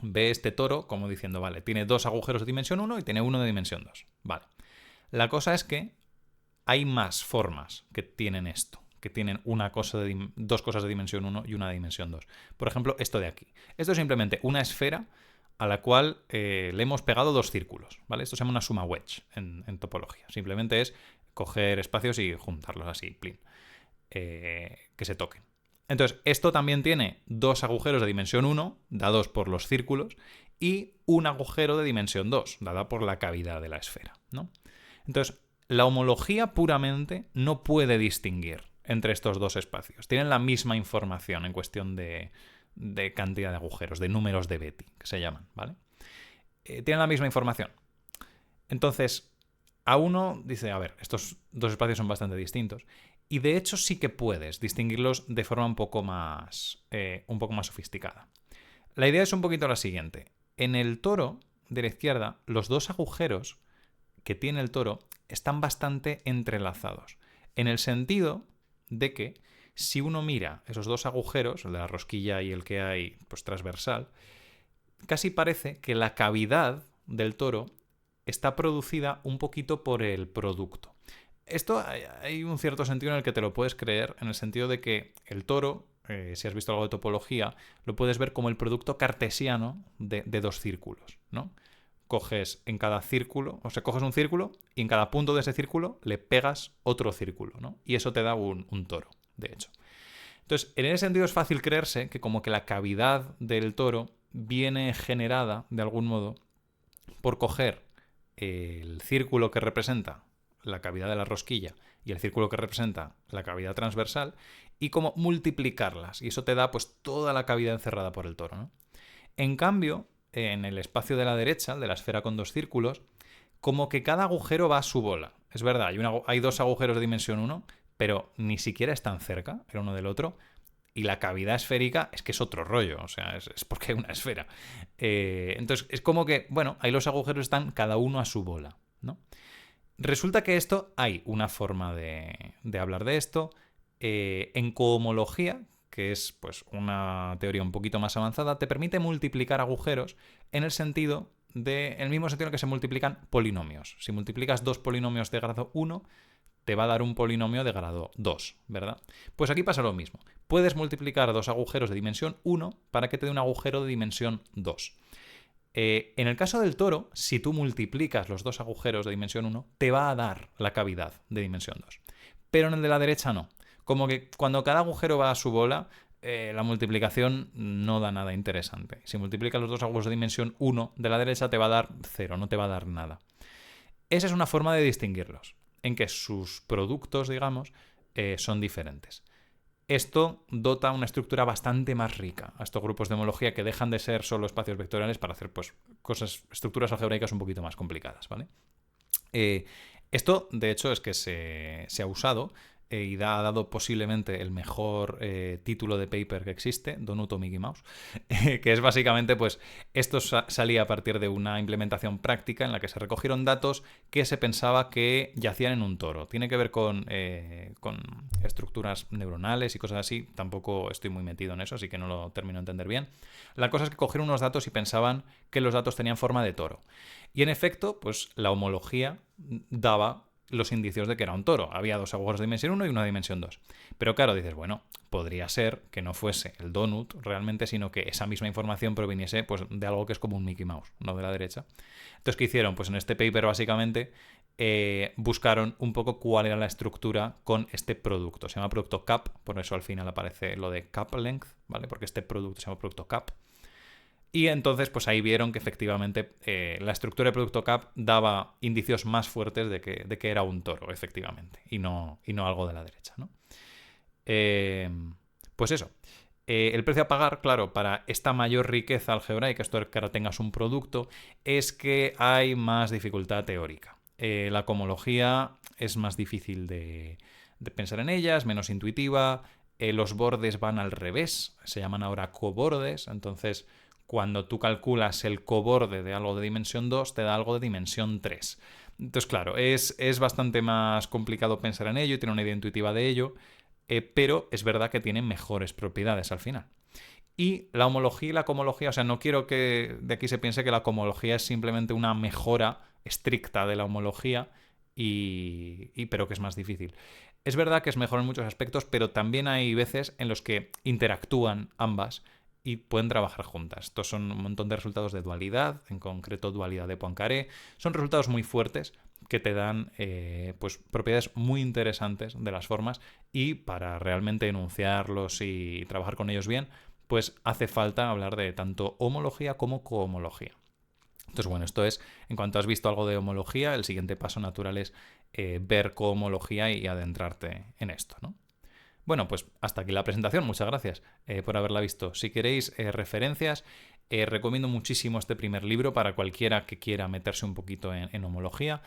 ve este toro como diciendo, vale, tiene dos agujeros de dimensión 1 y tiene uno de dimensión 2, ¿vale? La cosa es que hay más formas que tienen esto, que tienen dos cosas de dimensión 1 y una de dimensión 2. Por ejemplo, esto de aquí. Esto es simplemente una esfera a la cual le hemos pegado dos círculos, ¿vale? Esto se llama una suma wedge en topología. Simplemente es coger espacios y juntarlos así, plin, que se toquen. Entonces, esto también tiene dos agujeros de dimensión 1, dados por los círculos, y un agujero de dimensión 2, dada por la cavidad de la esfera, ¿no? Entonces, la homología puramente no puede distinguir entre estos dos espacios. Tienen la misma información en cuestión de cantidad de agujeros, de números de Betti, que se llaman, ¿vale? Tienen la misma información. Entonces, a uno dice, a ver, estos dos espacios son bastante distintos. Y de hecho sí que puedes distinguirlos de forma un poco más sofisticada. La idea es un poquito la siguiente. En el toro de la izquierda, los dos agujeros que tiene el toro están bastante entrelazados. En el sentido de que si uno mira esos dos agujeros, el de la rosquilla y el que hay pues transversal, casi parece que la cavidad del toro está producida un poquito por el producto. Esto hay un cierto sentido en el que te lo puedes creer, en el sentido de que el toro, si has visto algo de topología, lo puedes ver como el producto cartesiano de dos círculos, ¿no? Coges en cada círculo, o sea, coges un círculo y en cada punto de ese círculo le pegas otro círculo, ¿no? Y eso te da un toro, de hecho. Entonces, en ese sentido es fácil creerse que como que la cavidad del toro viene generada, de algún modo, por coger el círculo que representa la cavidad de la rosquilla y el círculo que representa la cavidad transversal y como multiplicarlas. Y eso te da pues toda la cavidad encerrada por el toro, ¿no? En cambio, en el espacio de la derecha, de la esfera con dos círculos, como que cada agujero va a su bola. Es verdad, hay dos agujeros de dimensión 1, pero ni siquiera están cerca el uno del otro. Y la cavidad esférica es que es otro rollo, o sea, es porque hay una esfera. Entonces, es como que, bueno, ahí los agujeros están cada uno a su bola, ¿no? Resulta que esto, hay una forma de hablar de esto. En cohomología, que es pues una teoría un poquito más avanzada, te permite multiplicar agujeros en el mismo sentido en el que se multiplican polinomios. Si multiplicas dos polinomios de grado 1, te va a dar un polinomio de grado 2, ¿verdad? Pues aquí pasa lo mismo. Puedes multiplicar dos agujeros de dimensión 1 para que te dé un agujero de dimensión 2. En el caso del toro, si tú multiplicas los dos agujeros de dimensión 1, te va a dar la cavidad de dimensión 2. Pero en el de la derecha no. Como que cuando cada agujero va a su bola, la multiplicación no da nada interesante. Si multiplicas los dos agujeros de dimensión 1 de la derecha, te va a dar 0, no te va a dar nada. Esa es una forma de distinguirlos, en que sus productos, digamos, son diferentes. Esto dota una estructura bastante más rica a estos grupos de homología que dejan de ser solo espacios vectoriales para hacer pues, estructuras algebraicas un poquito más complicadas, ¿vale? Esto, de hecho, es que se ha usado y ha dado posiblemente el mejor título de paper que existe, Donut o Mickey Mouse, que es básicamente, pues, esto salía a partir de una implementación práctica en la que se recogieron datos que se pensaba que yacían en un toro. Tiene que ver con estructuras neuronales y cosas así, tampoco estoy muy metido en eso, así que no lo termino de entender bien. La cosa es que cogieron unos datos y pensaban que los datos tenían forma de toro. Y en efecto, pues la homología daba los indicios de que era un toro. Había dos agujeros de dimensión 1 y una de dimensión 2. Pero claro, dices, bueno, podría ser que no fuese el donut realmente, sino que esa misma información proviniese pues, de algo que es como un Mickey Mouse, no de la derecha. Entonces, ¿qué hicieron? Pues en este paper básicamente buscaron un poco cuál era la estructura con este producto. Se llama producto CAP, por eso al final aparece lo de CAP length, ¿vale? Porque este producto se llama producto CAP. Y entonces, pues ahí vieron que efectivamente la estructura de producto CAP daba indicios más fuertes de que era un toro, efectivamente, y no algo de la derecha, ¿no? Pues eso. El precio a pagar, claro, para esta mayor riqueza algebraica, esto de que ahora tengas un producto, es que hay más dificultad teórica. La cohomología es más difícil de pensar en ella, es menos intuitiva, los bordes van al revés, se llaman ahora cobordes, entonces cuando tú calculas el coborde de algo de dimensión 2, te da algo de dimensión 3. Entonces, claro, es bastante más complicado pensar en ello y tener una idea intuitiva de ello, pero es verdad que tiene mejores propiedades al final. Y la homología y la cohomología, o sea, no quiero que de aquí se piense que la cohomología es simplemente una mejora estricta de la homología, pero que es más difícil. Es verdad que es mejor en muchos aspectos, pero también hay veces en los que interactúan ambas y pueden trabajar juntas. Estos son un montón de resultados de dualidad, en concreto dualidad de Poincaré. Son resultados muy fuertes que te dan pues, propiedades muy interesantes de las formas y para realmente enunciarlos y trabajar con ellos bien, pues hace falta hablar de tanto homología como cohomología. Entonces, bueno, esto es, en cuanto has visto algo de homología, el siguiente paso natural es ver cohomología y adentrarte en esto, ¿no? Bueno, pues hasta aquí la presentación. Muchas gracias por haberla visto. Si queréis referencias, recomiendo muchísimo este primer libro para cualquiera que quiera meterse un poquito en homología.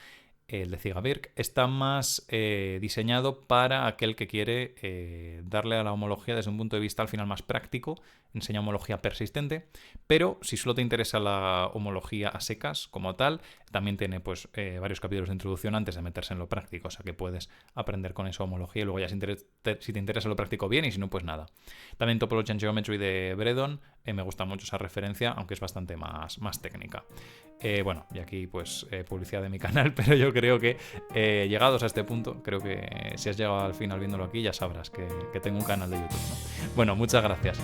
El de Ziga-Birk está más diseñado para aquel que quiere darle a la homología desde un punto de vista al final más práctico. Enseña homología persistente, pero si solo te interesa la homología a secas como tal, también tiene pues varios capítulos de introducción antes de meterse en lo práctico, o sea que puedes aprender con esa homología y luego ya si te interesa lo práctico bien y si no pues nada. También Topology and Geometry de Bredon, me gusta mucho esa referencia, aunque es bastante más técnica. Bueno, y aquí pues publicidad de mi canal, pero yo creo que llegados a este punto, creo que si has llegado al final viéndolo aquí ya sabrás que tengo un canal de YouTube, ¿no? Bueno, muchas gracias.